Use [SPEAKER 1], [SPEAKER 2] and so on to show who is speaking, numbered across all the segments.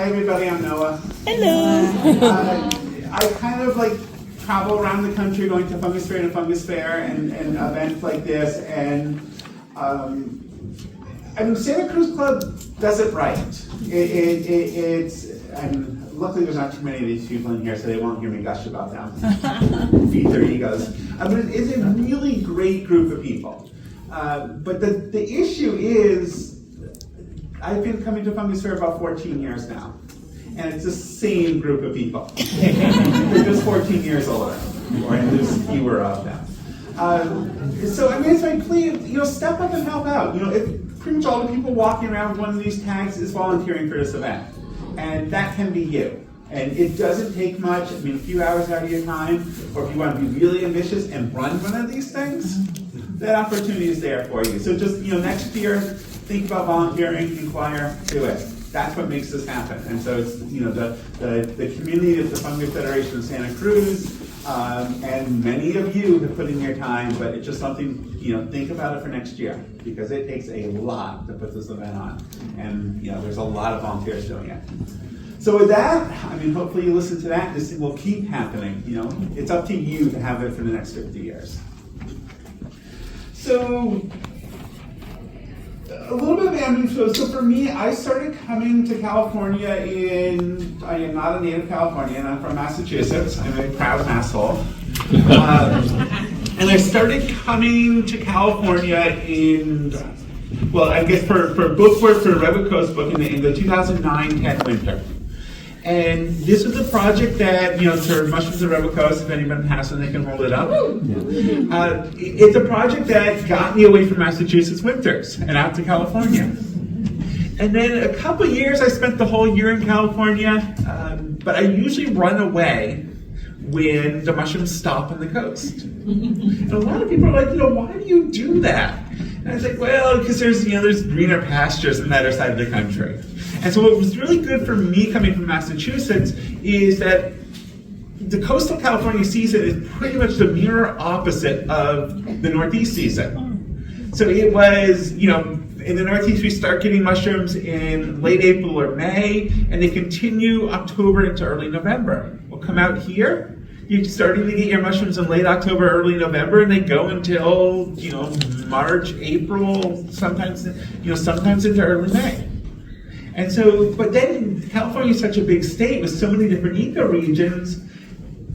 [SPEAKER 1] Hi everybody, I'm Noah.
[SPEAKER 2] Hello.
[SPEAKER 1] I kind of like travel around the country going to Fungus Fair and Fungus Fair and events like this, and Santa Cruz Club does it right. It's and luckily there's not too many of these people in here, so they won't hear me gush about them. Feed their egos. But it's a really great group of people. But the issue is, I've been coming to Fungus Fair about 14 years now, and it's the same group of people. They're just 14 years older, or there's fewer of them. So I mean, it's like, please, step up and help out. If pretty much all the people walking around with one of these tags is volunteering for this event, and that can be you. And it doesn't take much. I mean, a few hours out of your time, or if you want to be really ambitious and run one of these things, that opportunity is there for you. So just next year, think about volunteering, inquire, do it. That's what makes this happen. And so it's the community of the Fungus Federation of Santa Cruz, and many of you have put in your time, but it's just something, think about it for next year, because it takes a lot to put this event on. And there's a lot of volunteers doing it. So with that, I mean, hopefully you listen to that. This will keep happening. It's up to you to have it for the next 50 years. So a little bit of ambient. So for me, I started coming to California I am not a native Californian. I'm from Massachusetts. I'm a proud masshole. And I started coming to California for book work for Redwood Coast book in the 2009-10 winter. And this was a project that, for Mushrooms of Redwood Coast, if anyone has one, they can hold it up. It's a project that got me away from Massachusetts winters and out to California. And then a couple of years, I spent the whole year in California, but I usually run away when the mushrooms stop on the coast. And a lot of people are like, why do you do that? And I was like, well, because there's greener pastures on the other side of the country. And so what was really good for me coming from Massachusetts is that the coastal California season is pretty much the mirror opposite of the Northeast season. So it was, in the Northeast we start getting mushrooms in late April or May, and they continue October into early November. We'll come out here, you're starting to get your mushrooms in late October, early November, and they go until, March, April, sometimes into early May. And so, but then California is such a big state with so many different ecoregions,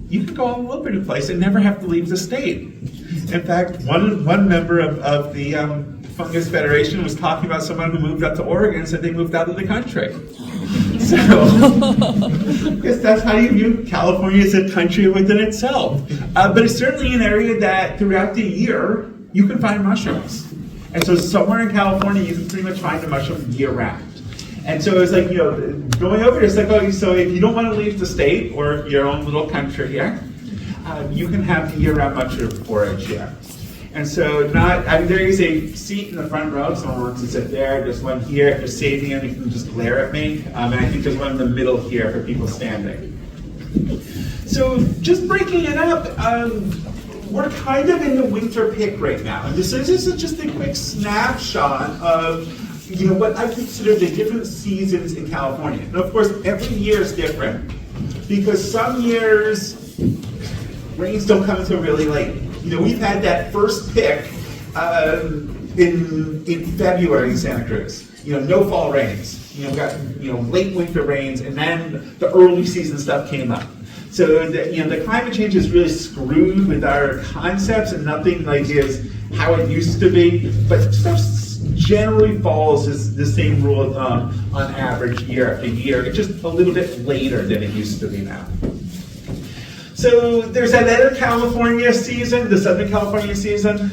[SPEAKER 1] you can go all over the place and never have to leave the state. In fact, one member of the Fungus Federation was talking about someone who moved up to Oregon and said they moved out of the country. So, I guess that's how you view California as a country within itself. But it's certainly an area that throughout the year, you can find mushrooms. And so somewhere in California, you can pretty much find a mushroom year-round. And so it's like, going over here, it's like, so if you don't want to leave the state or your own little country here, you can have the year-round mushroom forage here. And so there is a seat in the front row, if someone wants to sit there. There's one here, if you're saving them, you can just glare at me. And I think there's one in the middle here for people standing. So just breaking it up, we're kind of in the winter pick right now. And this is just a quick snapshot of what I consider the different seasons in California. And of course, every year is different, because some years rains don't come until really late. We've had that first pick in February in Santa Cruz. No fall rains. We got late winter rains, and then the early season stuff came up. So the climate change is really screwed with our concepts, and nothing is how it used to be. But stuff generally follows the same rule of thumb on average year after year. It's just a little bit later than it used to be now. So there's that other California season, the Southern California season.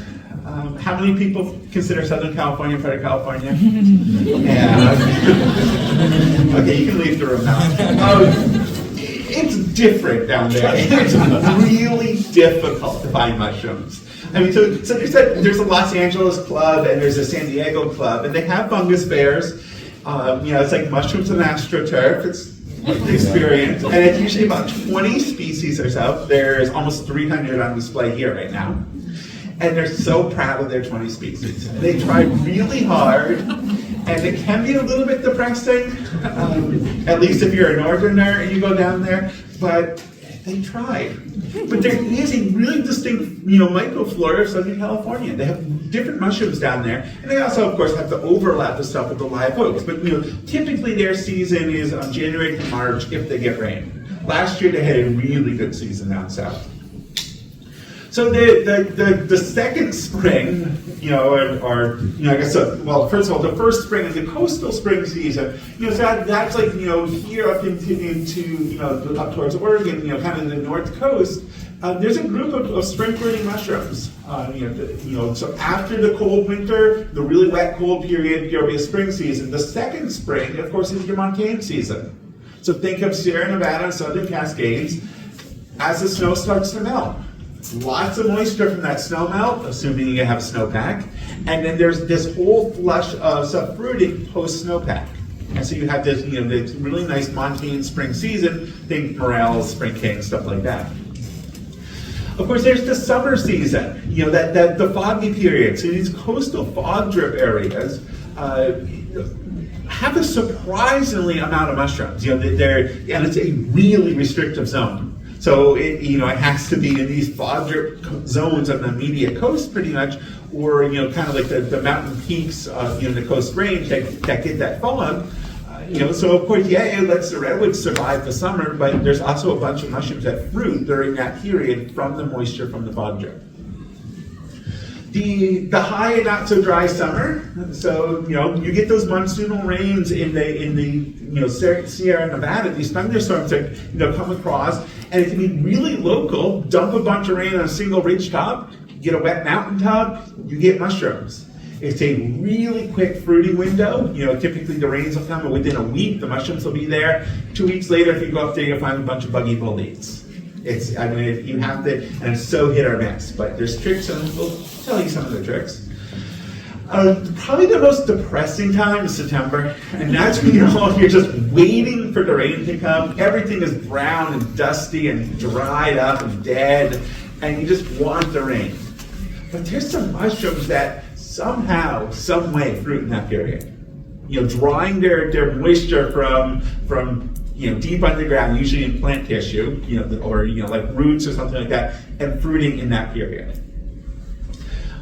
[SPEAKER 1] How many people consider Southern California part of California? Yeah. Okay, you can leave the room now. It's different down there. It's really difficult to find mushrooms. I mean, so there's a Los Angeles club and there's a San Diego club, and they have fungus fairs. It's like mushrooms and astroturf. It's the experience, and it's usually about 20 species or so. There's almost 300 on display here right now. And they're so proud of their 20 species. They try really hard, And it can be a little bit depressing, at least if you're a northerner and you go down there, but they tried. But there is a really distinct, microflora of Southern California. They have different mushrooms down there, and they also, of course, have to overlap the stuff with the live oaks. But typically their season is January to March if they get rain. Last year they had a really good season down south. So the second spring, I guess, well, first of all, the first spring is the coastal spring season. So that's like, here up into up towards Oregon, kind of the north coast. There's a group of spring fruiting mushrooms. So after the cold winter, the really wet cold period, there'll be a spring season. The second spring, of course, is your montane season. So think of Sierra Nevada and Southern Cascades as the snow starts to melt. Lots of moisture from that snow melt, assuming you have snowpack. And then there's this whole flush of sub-fruiting post-snowpack. And so you have this, this really nice montane spring season, think morels, spring king, stuff like that. Of course, there's the summer season, the foggy period. So these coastal fog drip areas have a surprisingly amount of mushrooms. And it's a really restrictive zone. So it has to be in these fog drip zones on the immediate coast, pretty much, or kind of like the mountain peaks in the Coast Range that get that fog. So of course, it lets the redwoods survive the summer, but there's also a bunch of mushrooms that fruit during that period from the moisture from the fog drip. The high and not so dry summer. So you get those monsoonal rains in the Sierra Nevada. These thunderstorms that come across, and it can be really local. Dump a bunch of rain on a single ridge top, get a wet mountain top, you get mushrooms. It's a really quick fruiting window. Typically the rains will come, and within a week the mushrooms will be there. 2 weeks later, if you go up there, you'll find a bunch of buggy bullets. You have to, and it's so hit or miss. But there's tricks, and we'll tell you some of the tricks. Probably the most depressing time is September, and that's when you're just waiting for the rain to come. Everything is brown and dusty and dried up and dead, and you just want the rain. But there's some mushrooms that somehow, some way fruit in that period. Drawing their moisture from deep underground, usually in plant tissue, or like roots or something like that, and fruiting in that period.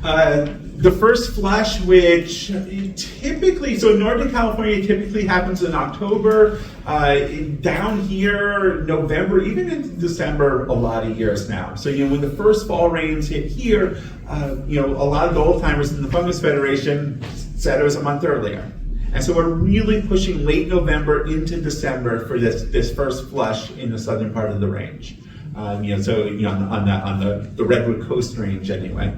[SPEAKER 1] The first flush, which typically, so in Northern California, typically happens in October. Down here, November, even into December, a lot of years now. So when the first fall rains hit here, a lot of the old timers in the Fungus Federation said it was a month earlier. And so we're really pushing late November into December for this first flush in the southern part of the range. On the Redwood Coast Range anyway.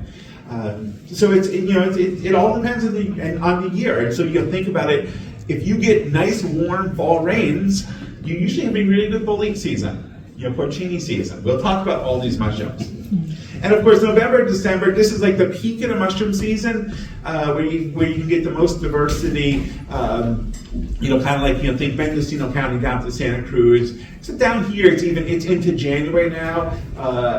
[SPEAKER 1] So it all depends on the year. And so you think about it. If you get nice warm fall rains, you usually have a really good bolete season. Porcini season. We'll talk about all these mushrooms. And of course, November, December, this is like the peak of the mushroom season, where you can get the most diversity. Kind of like think Mendocino County down to Santa Cruz. So down here, it's into January now,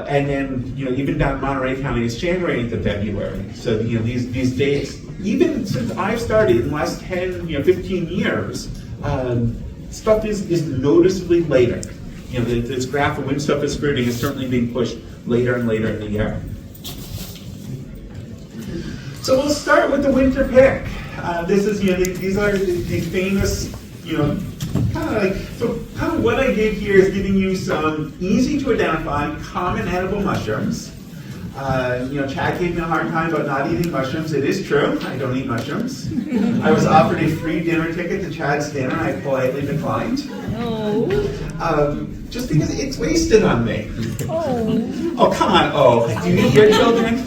[SPEAKER 1] and then even down in Monterey County, it's January into February. So these dates, even since I've started in the last 10, 15 years, stuff is noticeably later. This graph of when stuff is fruiting is certainly being pushed later and later in the year. So we'll start with the winter pick. This is, these are the famous, kind of what I did here is giving you some easy to identify common edible mushrooms. Chad gave me a hard time about not eating mushrooms. It is true, I don't eat mushrooms. I was offered a free dinner ticket to Chad's dinner, I politely declined.
[SPEAKER 2] Oh.
[SPEAKER 1] Just because it's wasted on me.
[SPEAKER 2] Oh.
[SPEAKER 1] Oh, come on, do you eat your children?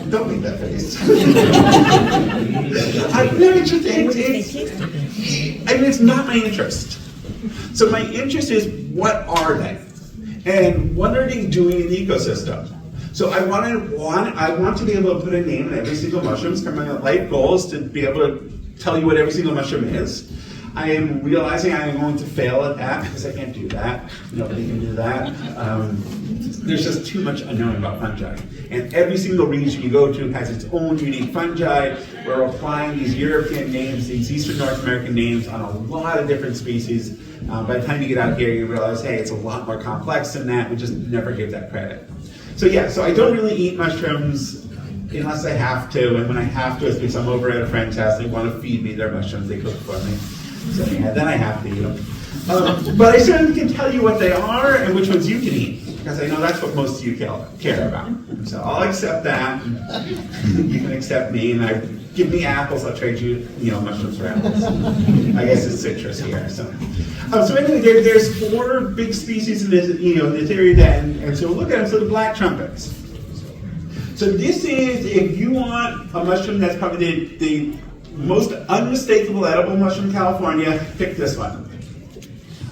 [SPEAKER 1] Don't make that face. It's not my interest. So my interest is, what are they? And what are they doing in the ecosystem? So I want to be able to put a name on every single mushroom. So my life goal is to be able to tell you what every single mushroom is. I am realizing I am going to fail at that because I can't do that. Nobody can do that. There's just too much unknown about fungi. And every single region you go to has its own unique fungi. We're applying these European names, these Eastern North American names on a lot of different species. By the time you get out here, you realize, hey, it's a lot more complex than that. We just never give that credit. So yeah, so I don't really eat mushrooms unless I have to, and when I have to, it's because I'm over at a friend's house, they want to feed me their mushrooms, they cook for me. So yeah, then I have to eat them. But I certainly can tell you what they are and which ones you can eat, because I know that's what most of you care about. So I'll accept that, you can accept me, and give me apples, I'll trade you, mushrooms for apples. I guess it's citrus here. So anyway, there's 4 big species in this, this area, and so we'll look at them. So the black trumpets. So this is, if you want a mushroom that's probably the most unmistakable edible mushroom in California, pick this one.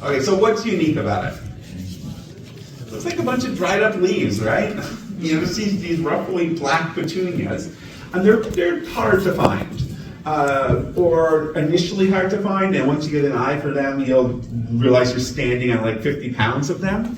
[SPEAKER 1] Okay, so what's unique about it? It looks like a bunch of dried up leaves, right? You see these ruffly black petunias, and they're hard to find, or initially hard to find, and once you get an eye for them, you'll realize you're standing on like 50 pounds of them.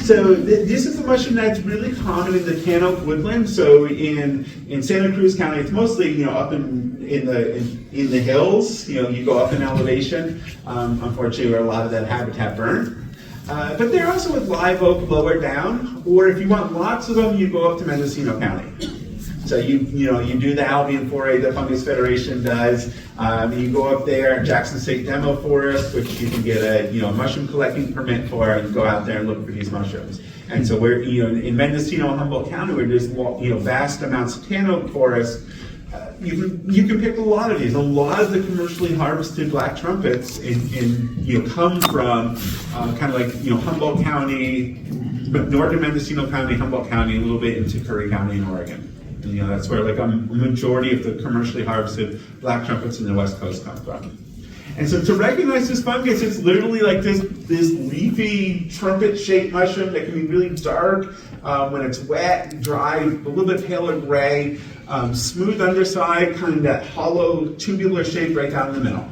[SPEAKER 1] So this is a mushroom that's really common in the tan oak woodland. So in Santa Cruz County, it's mostly up in the hills. You go up in elevation. Unfortunately, where a lot of that habitat burned. But they're also with live oak lower down. Or if you want lots of them, you go up to Mendocino County. So you do the Albion foray that Fungus Federation does. You go up there, Jackson State Demo Forest, which you can get a mushroom collecting permit for, and go out there and look for these mushrooms. And so we're in Mendocino and Humboldt County, where there's vast amounts of tan oak forest. You can pick a lot of these. A lot of the commercially harvested black trumpets come from kind of like Humboldt County, northern Mendocino County, Humboldt County, a little bit into Curry County in Oregon. And, that's where like a majority of the commercially harvested black trumpets in the West Coast come from. And so to recognize this fungus, it's literally like this leafy trumpet-shaped mushroom that can be really dark when it's wet, dry, a little bit paler gray, smooth underside, kind of that hollow tubular shape right down the middle.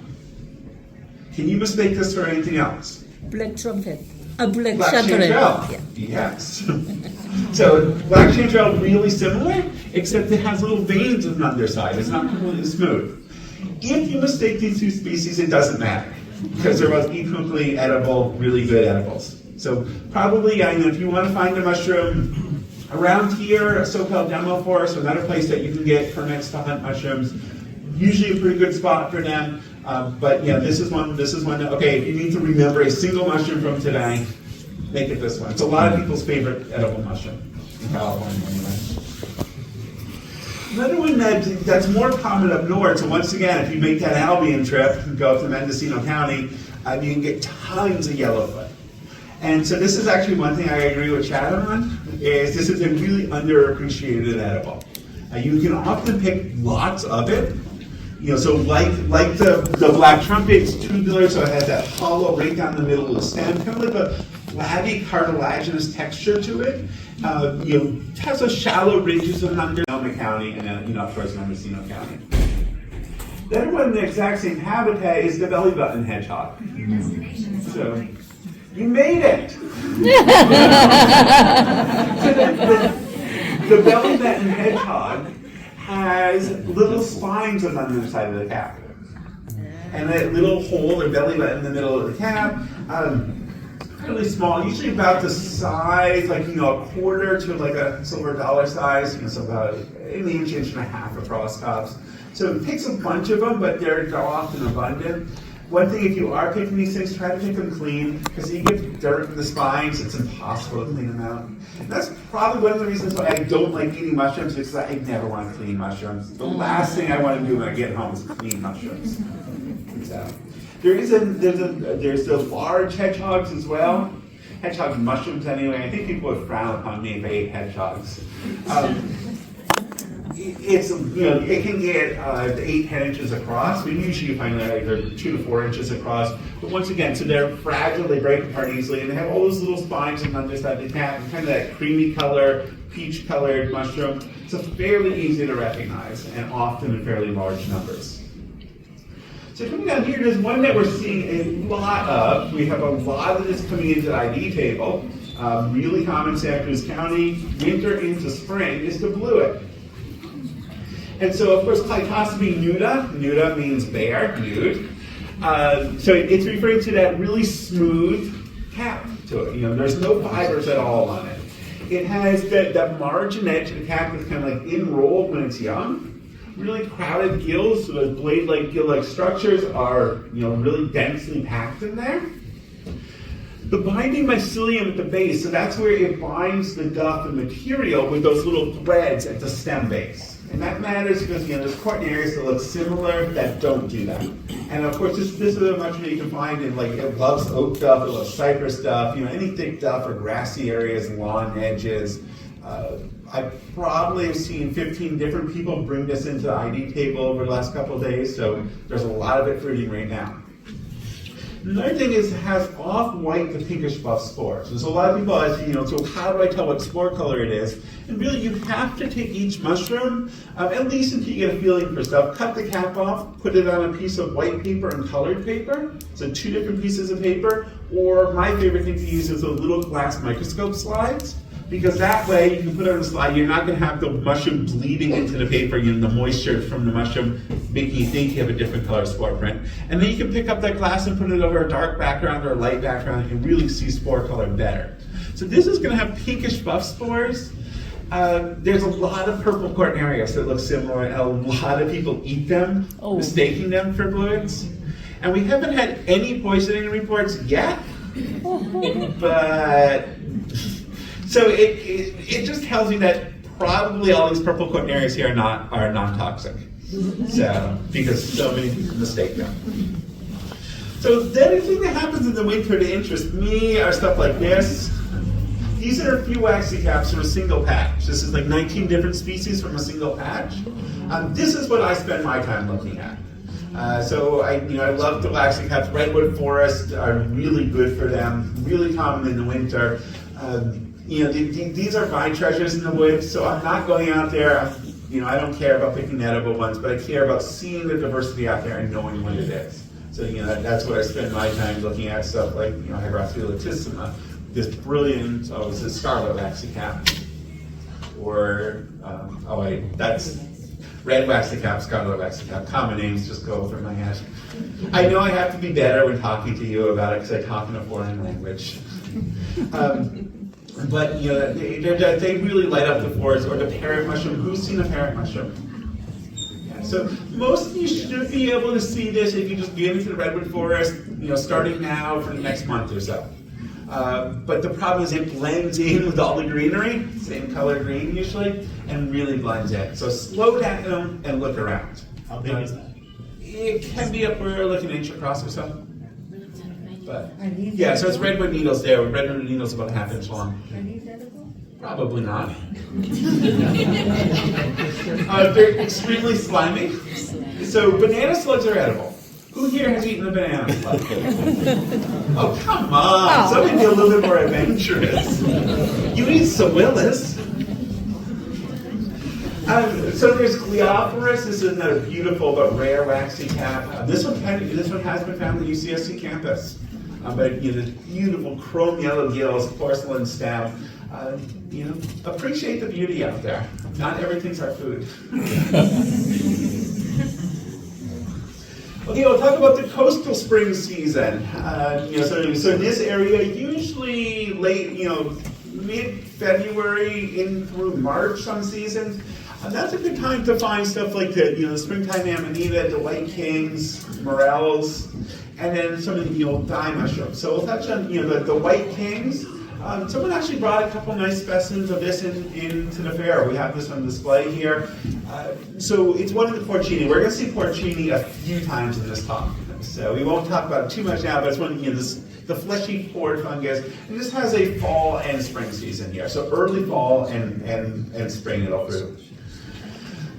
[SPEAKER 1] Can you mistake this for anything else?
[SPEAKER 2] Black trumpet. A black
[SPEAKER 1] chanterelle.
[SPEAKER 2] Yeah.
[SPEAKER 1] Yes. So black chanterelle really similar, except it has little veins on the underside. It's not completely smooth. If you mistake these 2 species, it doesn't matter, because they're both equally edible, really good edibles. So probably, if you want to find a mushroom around here, a SoCal Demo Forest, another place that you can get permits to hunt mushrooms, usually a pretty good spot for them. But this is one that, okay, if you need to remember a single mushroom from today, make it this one. It's a lot of people's favorite edible mushroom in California anyway. Another one that's more common up north, so once again, if you make that Albion trip and go up to Mendocino County, you can get tons of yellowfoot. And so this is actually one thing I agree with Chad on, is this is a really underappreciated edible. You can often pick lots of it. So like the black trumpet, it's tubular, so it has that hollow right down the middle of the stem, kind of like a flabby cartilaginous texture to it. It has those shallow ridges under Sonoma County and then of course Mendocino County. The other one in the exact same habitat is the belly button hedgehog. So you made it. So the belly button hedgehog has little spines on the underside of the cap. And that little hole or belly button in the middle of the cap, really small, usually about the size, like, a quarter to like a silver dollar size, so about an inch and a half across tops. So it takes a bunch of them, but they're often abundant. One thing, if you are picking these things, try to pick them clean, because if you get dirt in the spines, it's impossible to clean them out. And that's probably one of the reasons why I don't like eating mushrooms, because I never want to clean mushrooms. The last thing I want to do when I get home is clean mushrooms. So, there's the large hedgehogs as well. Hedgehog mushrooms anyway. I think people would frown upon me if I ate hedgehogs. It can get 8-10 inches across. We usually find that they're 2 to 4 inches across. But once again, so they're fragile, they break apart easily, and they have all those little spines on the underside. They have kind of that creamy color, peach-colored mushroom. So fairly easy to recognize, and often in fairly large numbers. So coming down here, there's one that we're seeing a lot of. We have a lot of this coming into the ID table. Really common in Santa Cruz County, winter into spring, is the bluet. And so, of course, Clitostomy nuda means bare, nude. So it's referring to that really smooth cap to it. There's no fibers at all on it. It has that margin edge of the cap that's kind of like enrolled when it's young. Really crowded gills, so those blade-like gill-like structures are really densely packed in there. The binding mycelium at the base, so that's where it binds the duff and material with those little threads at the stem base. And that matters because there's quaternaries that look similar that don't do that. And of course, this is a mushroom that you can find in it loves oak duff, it loves cypress duff, any thick duff or grassy areas, lawn edges. I probably have seen 15 different people bring this into the ID table over the last couple of days, so there's a lot of it fruiting right now. Another thing is it has off-white to pinkish buff spores. There's a lot of people ask, so how do I tell what spore color it is? And really, you have to take each mushroom, at least until you get a feeling for stuff. Cut the cap off, put it on a piece of white paper and colored paper, so 2 different pieces of paper, or my favorite thing to use is those little glass microscope slides, because that way you can put it on a slide, you're not going to have the mushroom bleeding into the paper, the moisture from the mushroom making you think you have a different color spore print. And then you can pick up that glass and put it over a dark background or a light background and really see spore color better. So this is going to have pinkish buff spores. There's a lot of purple quaternarias that look similar, and a lot of people eat them, mistaking them for bluets. And we haven't had any poisoning reports yet, but... So it just tells you that probably all these purple quaternarias here are non-toxic. So because so many people mistake them. So the other thing that happens in the winter to interest me are stuff like this. These are a few waxy caps from a single patch. This is 19 different species from a single patch. This is what I spend my time looking at. So I love the waxy caps. Redwood forests are really good for them. Really common in the winter. These are my treasures in the woods, so I'm not going out there, I don't care about picking the edible ones, but I care about seeing the diversity out there and knowing what it is. So, that's what I spend my time looking at, stuff like, Hygrophila latissima, this brilliant, it's a scarlet waxy cap. Or, that's red waxy cap, scarlet waxy cap. Common names just go over my head. I know I have to be better when talking to you about it because I talk in a foreign language. But they really light up the forest. Or the parrot mushroom. Who's seen a parrot mushroom? Yeah, so most of you should be able to see this if you just get into the redwood forest, starting now for the next month or so. But the problem is it blends in with all the greenery, same color green usually, and really blends in. So slow down and look around.
[SPEAKER 3] How big is that?
[SPEAKER 1] It can be upward like an inch across or so. But, yeah, so it's redwood needles there. Redwood needles about a ½ inch long.
[SPEAKER 2] Are these edible?
[SPEAKER 1] Probably not. They're extremely slimy. So banana slugs are edible. Who here has eaten a banana slug? Oh, come on. Somebody be a little bit more adventurous. You eat Sawillis. So there's Gliophorus. This is another beautiful but rare waxy cap. This one has been found at the UCSC campus. But this beautiful chrome yellow gills, porcelain stem. Appreciate the beauty out there. Not everything's our food. Okay, we'll talk about the coastal spring season. So in this area, usually late, mid-February in through March, some seasons. That's a good time to find stuff like the springtime amanita, the white kings, morels, and then some of the dye mushrooms. So we'll touch on the white kings. Someone actually brought a couple nice specimens of this into the fair. We have this on display here. So it's one of the porcini. We're going to see porcini a few times in this talk. So we won't talk about it too much now, but it's one of the fleshy pored fungus. And this has a fall and spring season here. So early fall and spring it'll fruit.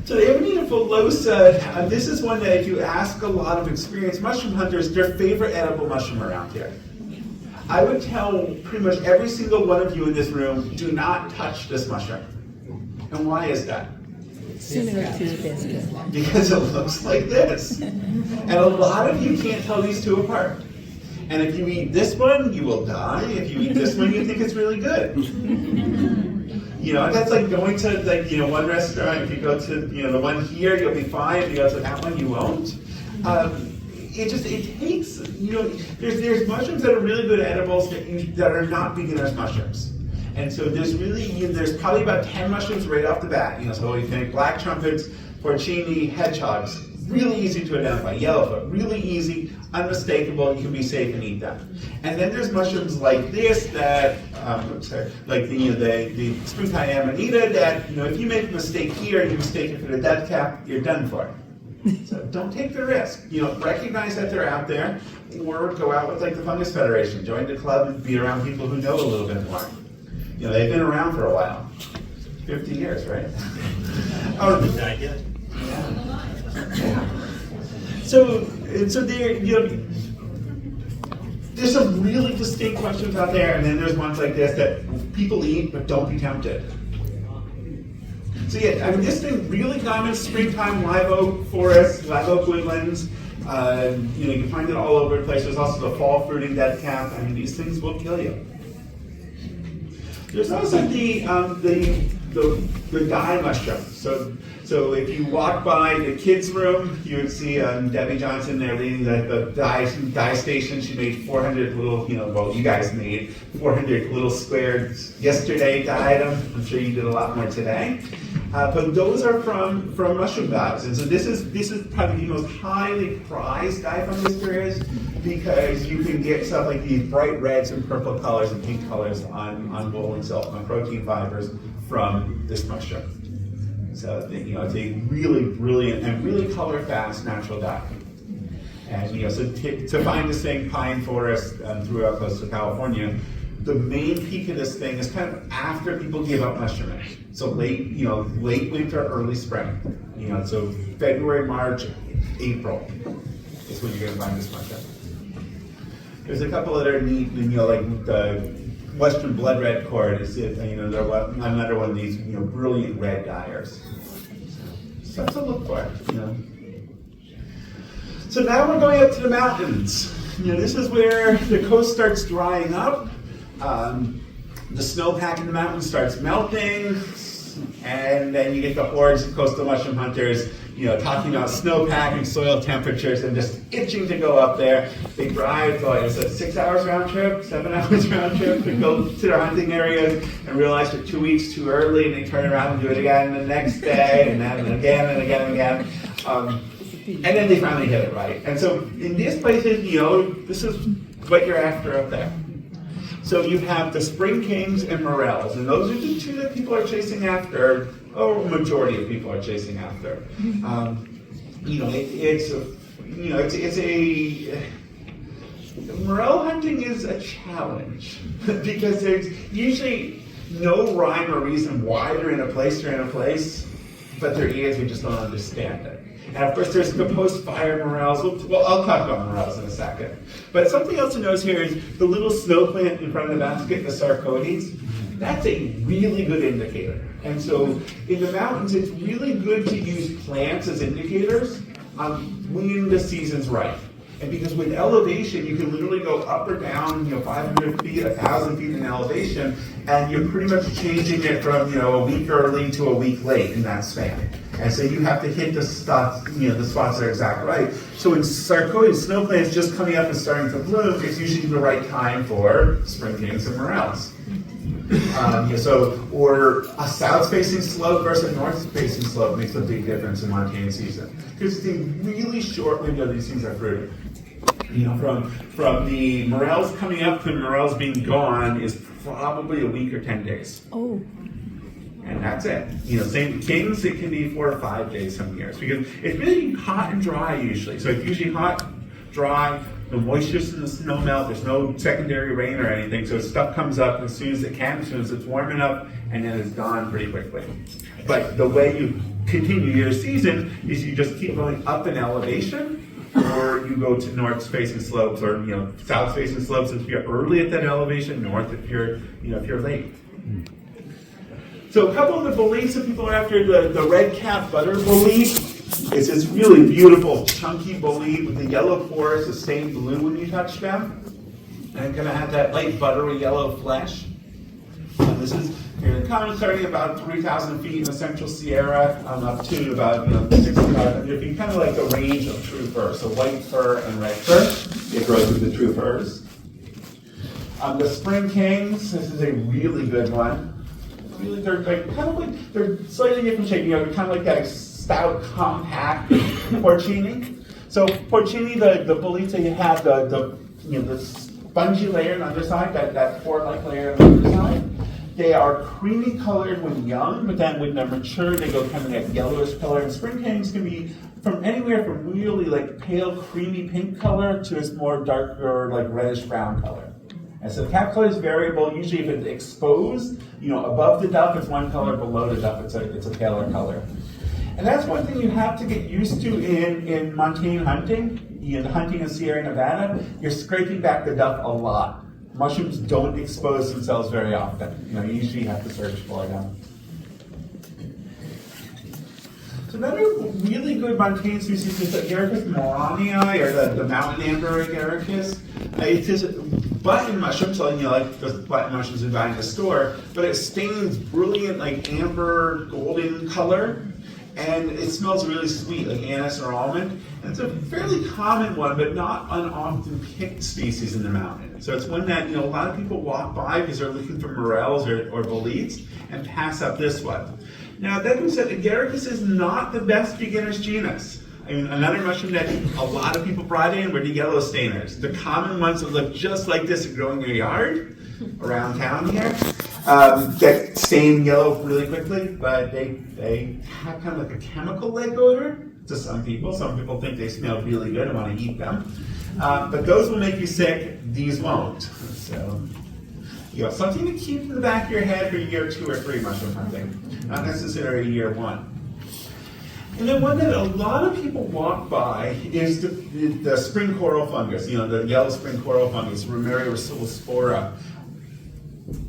[SPEAKER 1] So the Amanita villosa, this is one that if you ask a lot of experienced mushroom hunters, their favorite edible mushroom around here. I would tell pretty much every single one of you in this room, do not touch this mushroom. And why is that?
[SPEAKER 2] Similar to this.
[SPEAKER 1] because it looks like this. And a lot of you can't tell these two apart. And if you eat this one, you will die. If you eat this one, you think it's really good. You know, that's like going to one restaurant. If you go to the one here, you'll be fine. If you go to that one, you won't. It takes there's mushrooms that are really good edibles that are not beginner's mushrooms. And so there's probably about 10 mushrooms right off the bat. So you think black trumpets, porcini, hedgehogs, really easy to identify. Yellowfoot, really easy, unmistakable. You can be safe and eat them. And then there's mushrooms like this that, like the springtime amanita that if you make a mistake here, you mistake it for the death cap, you're done for. So don't take the risk. Recognize that they're out there, or go out with like the Fungus Federation, join the club and be around people who know a little bit more. They've been around for a while, 50 years, right? Yeah. So there's some really distinct questions out there, and then there's ones like this that people eat, but don't be tempted. So yeah, this thing really common, springtime live oak forests, live oak woodlands. You can find it all over the place. There's also the fall fruiting death cap. These things will kill you. There's also the dye mushroom. So if you walk by the kids' room, you would see Debbie Johnson there leading the dye station. She made 400 little, you guys made 400 little squares yesterday, dyed them. I'm sure you did a lot more today. But those are from mushroom dyes. And so this is probably the most highly prized dye fungus there is, because you can get stuff like these bright reds and purple colors and pink colors on wool and silk, on protein fibers from this mushroom. So it's a really brilliant and really color fast natural dye. And so to find this thing, pine forest throughout coastal California, the main peak of this thing is kind of after people give up mushrooming. So late winter, early spring. So February, March, April is when you're going to find this mushroom. There's a couple that are neat, like the Western blood red cord is they're another one of these brilliant red dyers. So to look for. So now we're going up to the mountains. This is where the coast starts drying up. The snowpack in the mountains starts melting, and then you get the hordes of coastal mushroom hunters, talking about snowpack and soil temperatures and just itching to go up there. They drive, 6 hours round trip, 7 hours round trip to go to their hunting areas and realize they're 2 weeks too early, and they turn around and do it again the next day, and then again and again and again. And then they finally hit it right. And so in these places, this is what you're after up there. So you have the spring kings and morels, and those are the two that people are chasing after, or a majority of people are chasing after. Morel hunting is a challenge because there's usually no rhyme or reason why they're in a place, but there is, we just don't understand it. And of course, there's the post-fire morels. Well, I'll talk about morels in a second. But something else to notice here is the little snow plant in front of the basket, the sarcodes. That's a really good indicator. And so in the mountains, it's really good to use plants as indicators when the season's right. And because with elevation, you can literally go up or down, 500 feet, 1,000 feet in elevation, and you're pretty much changing it from, a week early to a week late in that span. And so you have to hit the spots, the spots that are exactly right. So in sarcoid snow plants just coming up and starting to bloom, it's usually the right time for spring kings and morels. Or a south-facing slope versus a north-facing slope makes a big difference in Montana season. Because it's a really short window these things are fruiting. From the morels coming up to the morels being gone is probably a week or 10 days.
[SPEAKER 2] Oh.
[SPEAKER 1] And that's it. Same kings, it can be 4 or 5 days some years. Because it's really hot and dry usually. So it's usually hot, dry, no moisture in the snow melt, there's no secondary rain or anything, so stuff comes up as soon as it can, as soon as it's warm enough, and then it's gone pretty quickly. But the way you continue your season is you just keep going up in elevation, or you go to north-facing slopes, or south-facing slopes if you're early at that elevation, north if you're late. So a couple of the boletes that people are after, the red cap butter bolete is this really beautiful chunky bolete with the yellow pores, the stained blue when you touch them. And it's going to have that light buttery yellow flesh. And this is common starting about 3,000 feet in the Central Sierra up to about 6,500 feet, kind of like the range of true fir. So white fir and red fir, it grows with the true firs. The Spring Kings, this is a really good one. Really, they're slightly different shape. They're kind of like that stout, compact porcini. So porcini, the boletes that you have, the spongy layer on the underside, that pore-like layer on the underside. They are creamy colored when young, but then when they're mature, they go kind of that yellowish color. And Spring Kings can be from anywhere from really like pale, creamy pink color to this more darker, like reddish brown color. And so the cap color is variable. Usually, if it's exposed, above the duff, it's one color. Below the duff, it's a paler color. And that's one thing you have to get used to in montane hunting. Hunting in Sierra Nevada, you're scraping back the duff a lot. Mushrooms don't expose themselves very often. You usually have to search for them. So another really good montane species is the Agaricus moranii, or the mountain amber agaricus. It's this button mushroom, so like those button mushrooms you buy in the store, but it stains brilliant, like amber golden color, and it smells really sweet, like anise or almond. And it's a fairly common one, but not an often picked species in the mountain. So it's one that a lot of people walk by because they're looking for morels or boletes and pass up this one. Now, that being said, Agaricus is not the best beginner's genus. I mean, another mushroom that a lot of people brought in were the yellow stainers. The common ones that look just like this that grow in your yard around town here, that stain yellow really quickly, but they have kind of like a chemical-like odor to some people. Some people think they smell really good and want to eat them. But those will make you sick. These won't. So, something to keep in the back of your head for year 2 or 3 mushroom hunting, not necessarily year 1. And then one that a lot of people walk by is the spring coral fungus, the yellow spring coral fungus, Rumeria racillospora.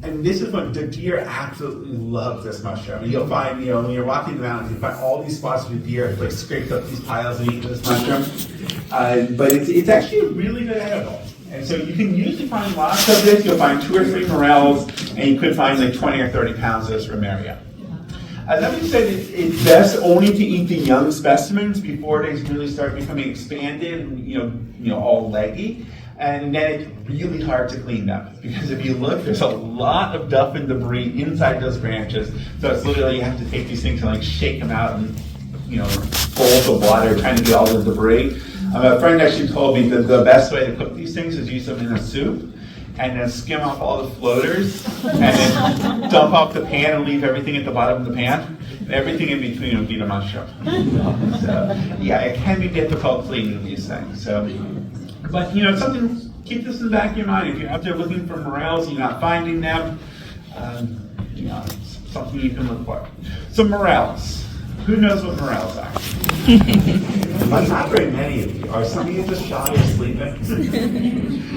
[SPEAKER 1] And this is one, the deer absolutely love this mushroom. And you'll find, when you're walking around, you find all these spots where deer have scraped up these piles and eaten this mushroom. But it's actually a really good edible. And so you can usually find lots of this. You'll find 2 or 3 morels, and you could find like 20 or 30 pounds of this Rumeria. That being said, it's best only to eat the young specimens before they really start becoming expanded and all leggy. And then it's really hard to clean up because if you look, there's a lot of duff and debris inside those branches. So it's literally you have to take these things and shake them out and bowls of water trying to get all the debris. A friend actually told me that the best way to cook these things is use them in a soup and then skim off all the floaters and then dump off the pan and leave everything at the bottom of the pan. And everything in between would be the mushroom. So, yeah, it can be difficult cleaning these things. So, but something, keep this in the back of your mind. If you're out there looking for morels, you're not finding them, it's something you can look for. So morels. Who knows what morels are? Not very many of you. Are some of you just shy or sleeping?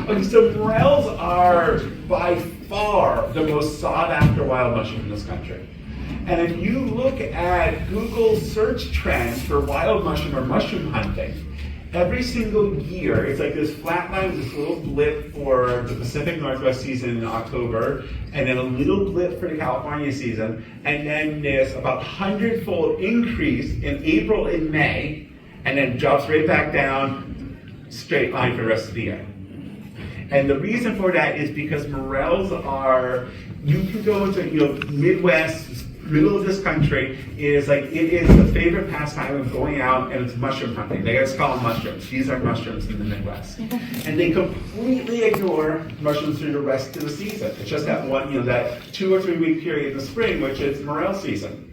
[SPEAKER 1] Okay, so morels are by far the most sought after wild mushroom in this country. And if you look at Google search trends for wild mushroom or mushroom hunting, every single year, it's like this flat line, this little blip for the Pacific Northwest season in October, and then a little blip for the California season, and then there's about 100-fold increase in April and May, and then drops right back down, straight line for the rest of the year. And the reason for that is because morels are, you can go into Midwest, middle of this country, it is the favorite pastime of going out and it's mushroom hunting. They just call them mushrooms. These are mushrooms in the Midwest. And they completely ignore mushrooms through the rest of the season. It's just that one, that 2 or 3 week period in the spring, which is morel season.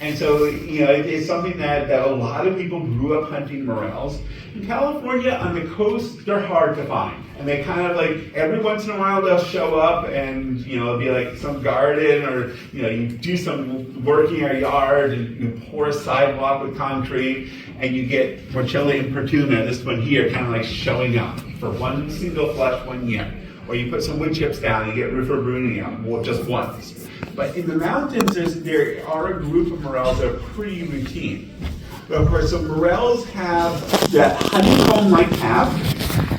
[SPEAKER 1] And so, it's something that a lot of people grew up hunting morels. In California, on the coast, they're hard to find. And they kind of every once in a while they'll show up and, it'll be like some garden or, you do some work in your yard and you pour a sidewalk with concrete and you get Morchillium pertuna, this one here, kind of showing up for one single flush 1 year. Or you put some wood chips down and you get Rufer brunnii just once. But in the mountains, there are a group of morels that are pretty routine. But of course, so morels have that honeycomb-like cap,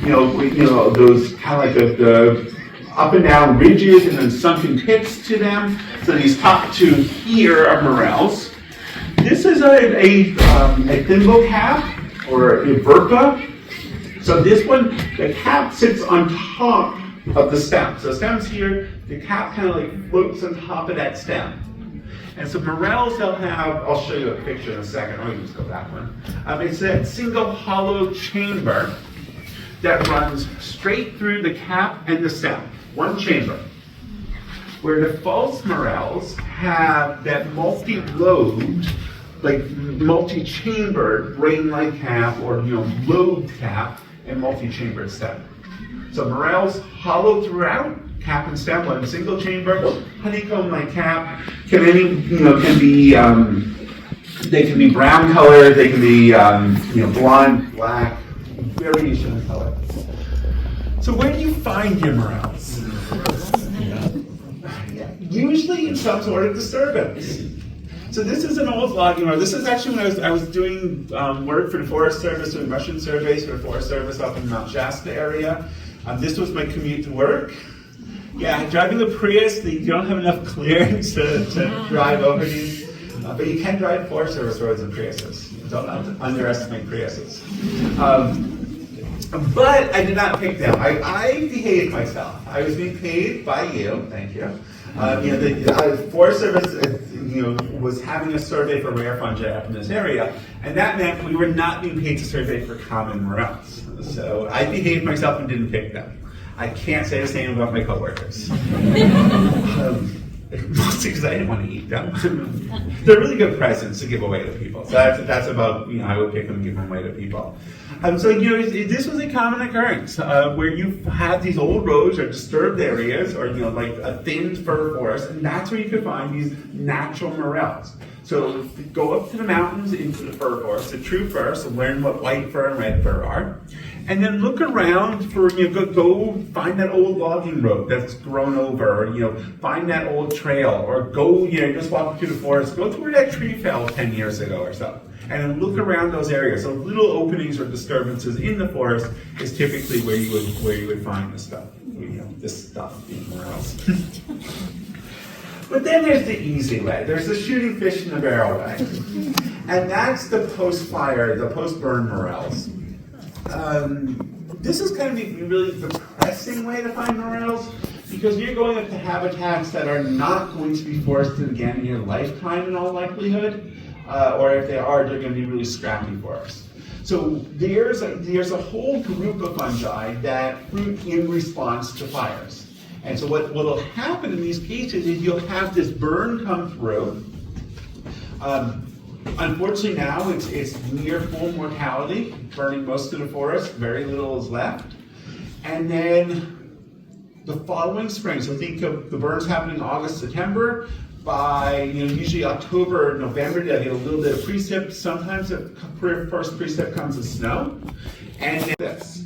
[SPEAKER 1] those kind of like the up and down ridges and then sunken tips to them. So these top two here are morels. This is a thimble cap or a verpa. So this one, the cap sits on top of the stem. So the stem's here, the cap kind of like floats on top of that stem. And so morels, they'll have, I'll show you a picture in a second, or you can just go that one. It's that single hollow chamber that runs straight through the cap and the stem, one chamber. Where the false morels have that multi-lobed, like multi-chambered brain-like cap or lobed cap and multi-chambered stem. So morels hollow throughout, cap and stem, one single chamber, honeycomb-like cap. Can be they can be brown colored, they can be blonde, black, variation of color. So where do you find your morels? Usually in some sort of disturbance. So this is an old logging road. This is actually when I was doing work for the Forest Service, doing mushroom surveys for the Forest Service up in Mount Shasta area. This was my commute to work. Yeah, driving the Prius, you don't have enough clearance to drive over these, but you can drive Forest Service roads in Priuses. Don't underestimate Priuses. But I did not pick them. I behaved myself. I was being paid by you, thank you. The Forest Service, was having a survey for rare fungi up in this area, and that meant we were not being paid to survey for common morels. So I behaved myself and didn't pick them. I can't say the same about my coworkers. Mostly because I didn't want to eat them. They're really good presents to give away to people. So that's about, I would pick them and give them away to people. This was a common occurrence where you have these old roads or disturbed areas or, like a thin fir forest, and that's where you could find these natural morels. So go up to the mountains into the fir forest, the true fir, so learn what white fir and red fir are. And then look around for, go find that old logging road that's grown over, or, find that old trail, or go, just walk through the forest, go to where that tree fell 10 years ago or so. And then look around those areas. So little openings or disturbances in the forest is typically where you would find this stuff, this stuff, these morels. But then there's the easy way. There's the shooting fish in the barrel way. And that's the post-fire, the post-burn morels. This is kind of a really depressing way to find morels because you're going up to habitats that are not going to be forested again in your lifetime in all likelihood, or if they are, they're going to be really scrappy for us. So there's a whole group of fungi that fruit in response to fires. And so what will happen in these cases is you'll have this burn come through. Unfortunately now it's near full mortality, burning most of the forest, very little is left. And then the following spring, so think of the burns happening August, September, by usually October or November, they'll get a little bit of precip. Sometimes the first precip comes as snow. And then this,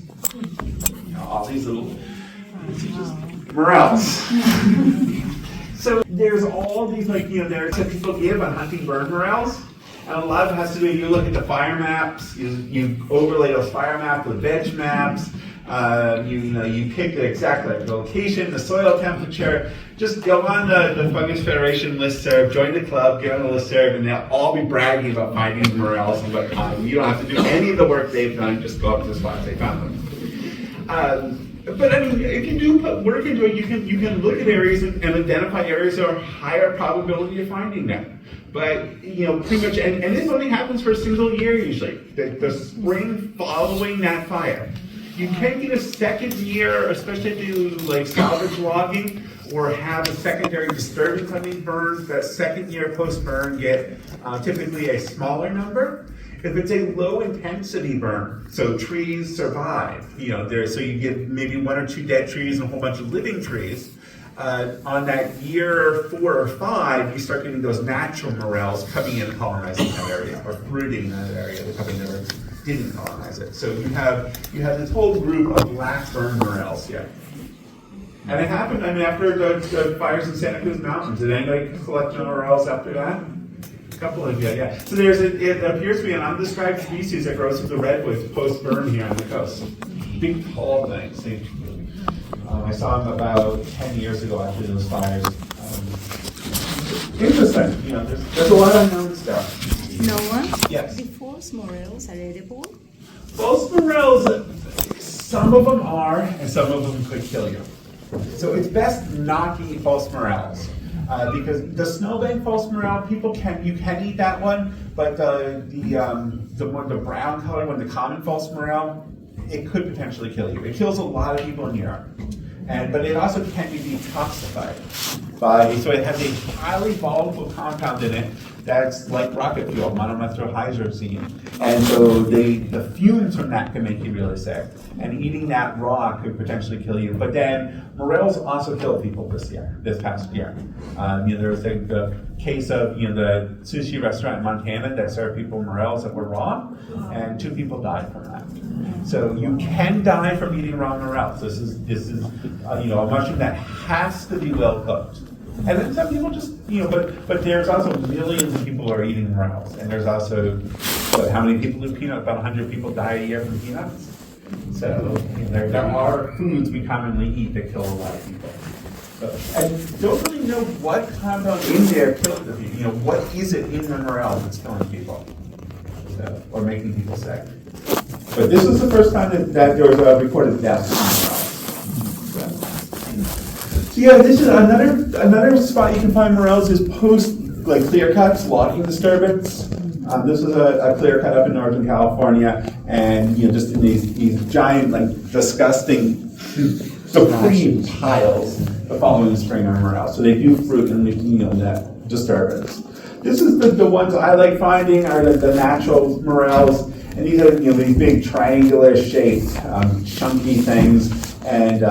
[SPEAKER 1] all these little morels. So there's all these there's that people give on hunting burn morels. And a lot of it has to do, you look at the fire maps, you overlay those fire maps with veg maps, you pick the exact location, the soil temperature, just go on the Fungus Federation listserv, join the club, get on the listserv, and they'll all be bragging about finding morels and what you don't have to do any of the work they've done, just go up to the spots they found them. But if you do put work into it, you can look at areas and identify areas that are higher probability of finding them. But pretty much, and this only happens for a single year usually. The spring following that fire, you can get a second year, especially if you do salvage logging or have a secondary disturbance on these burns. That second year post burn get typically a smaller number. If it's a low intensity burn, so trees survive, so you get maybe 1 or 2 dead trees and a whole bunch of living trees. On that year 4 or 5, you start getting those natural morels coming in and colonizing that area, or fruiting that area. The company never didn't colonize it. So you have this whole group of black burn morels here. And it happened, I mean, after the fires in Santa Cruz Mountains. Did anybody collect morels after that? A couple of you, yeah. So it appears to be an undescribed species that grows through the redwoods post-burn here on the coast. Big, tall things. See? I saw them about 10 years ago after those fires. Interesting. You know, there's a lot of unknown stuff.
[SPEAKER 2] No one?
[SPEAKER 1] Yes.
[SPEAKER 2] The false morels are edible?
[SPEAKER 1] False morels, some of them are, and some of them could kill you. So it's best not to eat false morels. Because the snowbank false morel, you can eat that one, but the brown color one, the common false morel, it could potentially kill you. It kills a lot of people in Europe. But it also can be detoxified. So it has a highly volatile compound in it that's like rocket fuel, monomethylhydrazine. And so the fumes from that can make you really sick. And eating that raw could potentially kill you. But then morels also kill people this past year. There was the case of the sushi restaurant in Montana that served people morels that were raw, and 2 people died from that. So you can die from eating raw morels. This is a mushroom that has to be well cooked. And then some people just, but there's also millions of people who are eating morels. And there's also, how many people do peanuts? About 100 people die a year from peanuts. So there are foods we commonly eat that kill a lot of people. So, and don't really know what compound in there kills the people. What is it in the morels that's killing people? Or making people sick. But this was the first time that there was a recorded death on morels. So yeah, this is another spot you can find morels is post clear cuts, logging disturbance. This is a clear cut up in Northern California, and just in these giant, disgusting debris piles the following spring are morels. So they do fruit in that disturbance. This is the ones I like finding are the natural morels, and these are these big triangular shaped, chunky things. And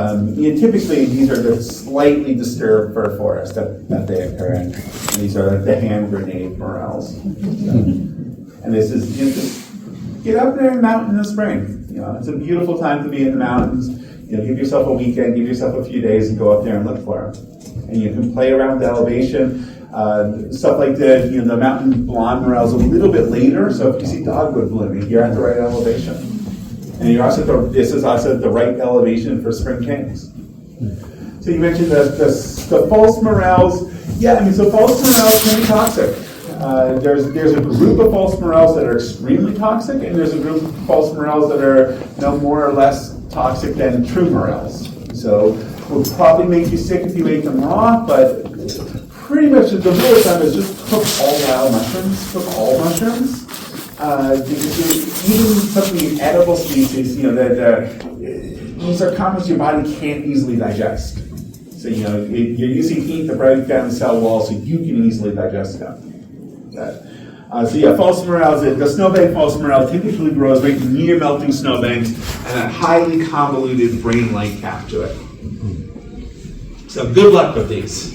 [SPEAKER 1] typically these are the slightly disturbed fir forests that they occur in. And these are the hand grenade morels. And this is just get up there in the mountain in the spring. It's a beautiful time to be in the mountains. Give yourself a weekend, give yourself a few days, and go up there and look for them. And you can play around the elevation. Stuff like the mountain blonde morels a little bit later. So if you see dogwood blooming, you're at the right elevation. And this is also the right elevation for spring kings. So you mentioned the false morels. Yeah, so false morels can be toxic. There's a group of false morels that are extremely toxic, and there's a group of false morels that are more or less toxic than true morels. So would probably make you sick if you ate them raw, but pretty much the rule of thumb is just cook all wild mushrooms, cook all mushrooms. Even some of the edible species, these are compounds your body can't easily digest. So, you're using heat to break down the cell wall so you can easily digest them. False morels, the snowbank false morel typically grows right near melting snowbanks and a highly convoluted brain-like cap to it. So good luck with these.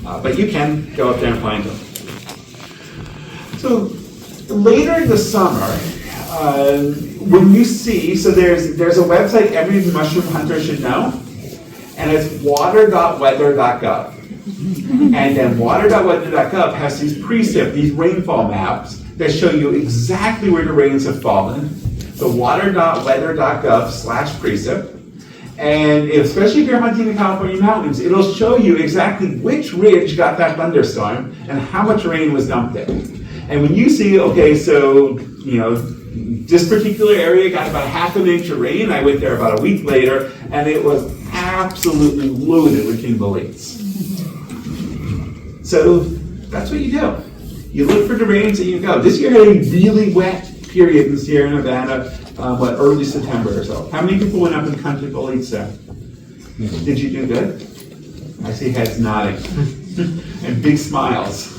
[SPEAKER 1] But you can go up there and find them. So later in the summer, when you see, so there's a website every mushroom hunter should know, and it's water.weather.gov. And then water.weather.gov has these precip, these rainfall maps that show you exactly where the rains have fallen. So water.weather.gov/precip. And especially if you're hunting in the California mountains, it'll show you exactly which ridge got that thunderstorm and how much rain was dumped in. And when you see, this particular area got about half an inch of rain, I went there about a week later, and it was absolutely loaded with kimberlites. So that's what you do. You look for the rains and you go. This year had a really wet period in Sierra Nevada, early September or so. How many people went up and hunted boletes there? Did you do good? I see heads nodding and big smiles.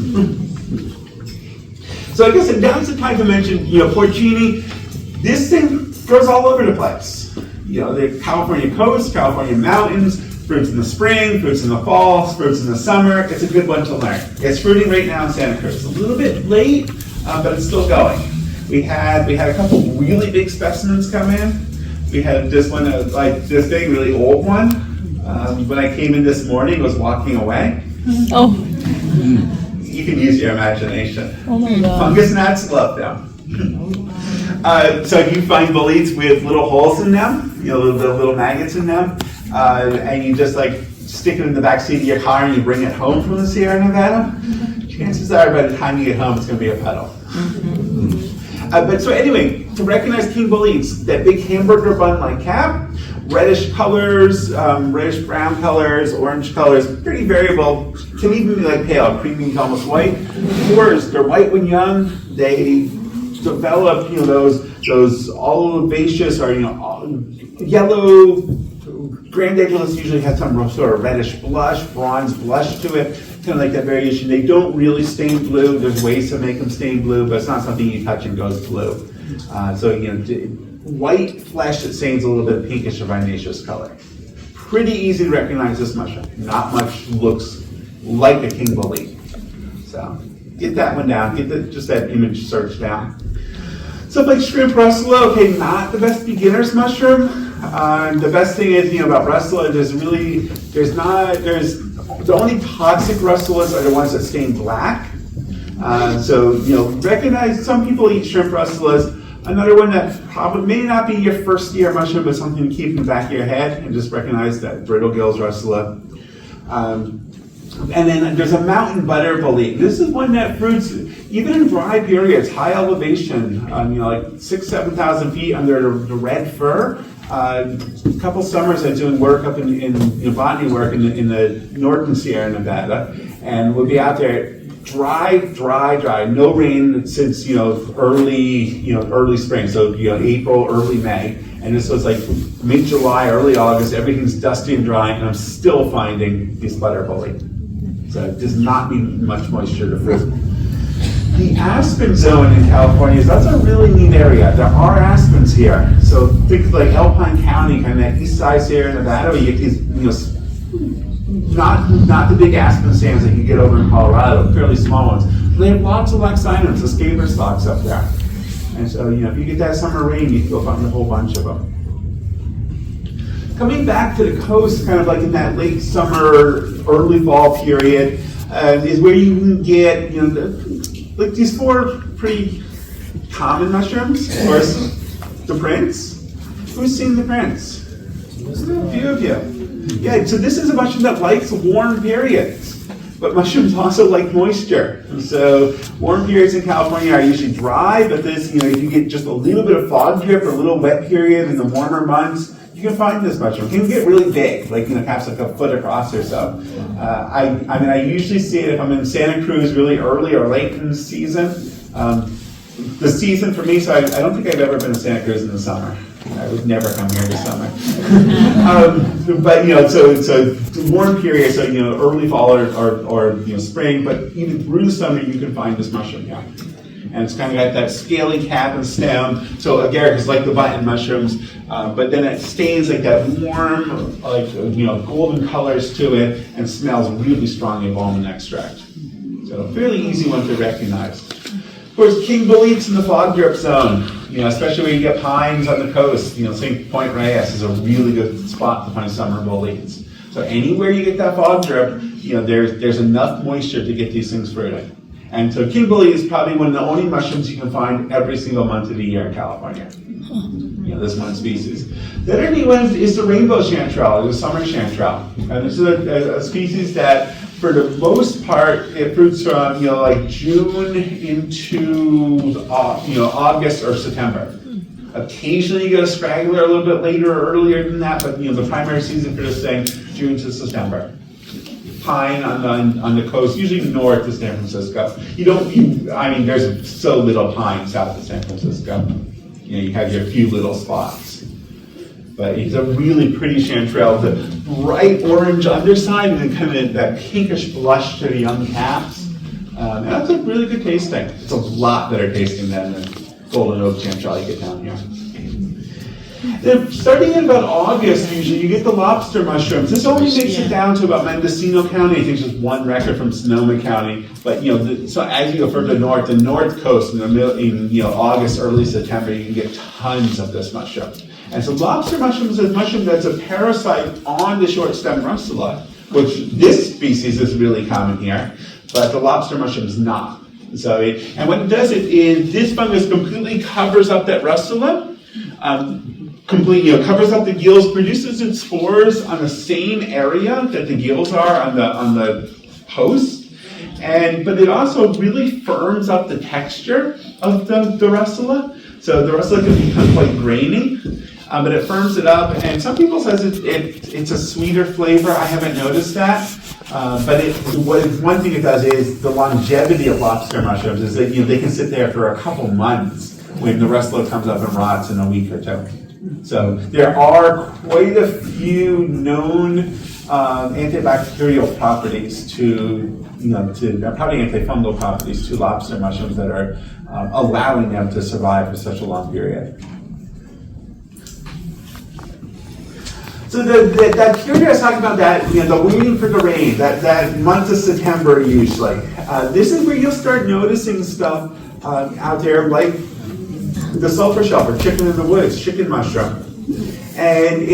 [SPEAKER 1] So I guess now's the time to mention, porcini. This thing grows all over the place. The California coast, California mountains, fruits in the spring, fruits in the fall, fruits in the summer. It's a good one to learn. It's fruiting right now in Santa Cruz. A little bit late, but it's still going. We had a couple really big specimens come in. We had this one, like this big, really old one. When I came in this morning, it was walking away.
[SPEAKER 3] Oh,
[SPEAKER 1] You can use your imagination.
[SPEAKER 3] oh my God.
[SPEAKER 1] Fungus gnats love them. So you find boletes with little holes in them, little maggots in them, and you just like stick it in the back seat of your car and you bring it home from the Sierra Nevada. Chances are by the time you get home, it's going to be a puddle. But so anyway, to recognize king boletes, that big hamburger bun-like cap, reddish colors, reddish brown colors, orange colors, pretty variable, can even be like pale, creamy to almost white. Fours, they're white when young, they develop, those olivaceous or, yellow, grandiculus usually has some sort of reddish blush, bronze blush to it, kind of like that variation. They don't really stain blue. There's ways to make them stain blue, but it's not something you touch and goes blue. White flesh that stains a little bit of pinkish or vinaceous color. Pretty easy to recognize this mushroom. Not much looks like a king bolete. So get that one down. Get just that image search down. Stuff like shrimp russula, okay, not the best beginner's mushroom. The best thing is, about russula, there's the only toxic russulas are the ones that stain black. Recognize some people eat shrimp russulas. Another one that probably may not be your first year mushroom, but something to keep in the back of your head, and just recognize that brittle gills russula. And then there's a mountain butter bolete. This is one that fruits even in dry periods, high elevation, like 6,000-7,000 feet under the red fir. A couple summers I was doing work up in botany work in the northern Sierra Nevada, and we'll be out there dry, no rain since early spring, so April, early May, and this was like mid-July, early August. Everything's dusty and dry, and I'm still finding these butter bolete. So it does not need much moisture to fruit. The aspen zone in California, that's a really neat area. There are aspens here. So think like Alpine County, kind of that east side Sierra Nevada, where you get these, not the big aspen stands that you get over in Colorado, fairly small ones. They have lots of Laxinums, the scaber stalks up there. And so, if you get that summer rain, you can go find a whole bunch of them. Coming back to the coast, kind of like in that late summer, early fall period, is where you can get, like these four pretty common mushrooms. Of course, the prince. Who's seen the prince? A few of you. Yeah, so this is a mushroom that likes warm periods, but mushrooms also like moisture. And so warm periods in California are usually dry, but this, if you get just a little bit of fog drip or a little wet period in the warmer months, you can find this mushroom. It can get really big, like perhaps like a foot across or so. I usually see it if I'm in Santa Cruz really early or late in the season. The season for me, so I don't think I've ever been to Santa Cruz in the summer. I would never come here this summer. So it's a warm period, so early fall or spring, but even through the summer you can find this mushroom here. And it's kind of got that scaly cap and stem. So agaricus is like the button mushrooms, but then it stains like that warm, golden colors to it, and smells really strongly of almond extract. So a fairly easy one to recognize. Of course, king boletes in the fog drip zone. Especially where you get pines on the coast. St. Point Reyes is a really good spot to find summer boletes. So anywhere you get that fog drip, there's enough moisture to get these things fruiting. And so king bolete is probably one of the only mushrooms you can find every single month of the year in California. This one species. The other neat one is the rainbow chanterelle, or the summer chanterelle. And this is a species that, for the most part, it fruits from like June into August or September. Occasionally you get a straggler a little bit later or earlier than that, but the primary season for this thing, June to September. Pine on the coast, usually north of San Francisco. There's so little pine south of San Francisco. You have your few little spots. But it's a really pretty chanterelle, the bright orange underside and then kind of that pinkish blush to the young caps. And that's a really good tasting. It's a lot better tasting than the golden oak chanterelle you get down here. Then starting in about August, usually, you get the lobster mushrooms. This only makes it down to about Mendocino County. I think there's one record from Sonoma County. But so as you go further north, the north coast in August, early September, you can get tons of this mushroom. And so lobster mushroom is a mushroom that's a parasite on the short stem russula, which this species is really common here, but the lobster mushroom is not. So, and what it does is this fungus completely covers up that russula, covers up the gills, produces its spores on the same area that the gills are on the host, but it also really firms up the texture of the russula. So the russula can become quite grainy, but it firms it up. And some people says it's a sweeter flavor. I haven't noticed that. But one thing it does is the longevity of lobster mushrooms is that they can sit there for a couple months when the russula comes up and rots in a week or two. So there are quite a few known antibacterial properties probably antifungal properties to lobster mushrooms that are allowing them to survive for such a long period. So that period I was talking about, that the waiting for the rain, that month of September usually, this is where you'll start noticing stuff out there like the sulfur shell or chicken in the woods, chicken mushroom. And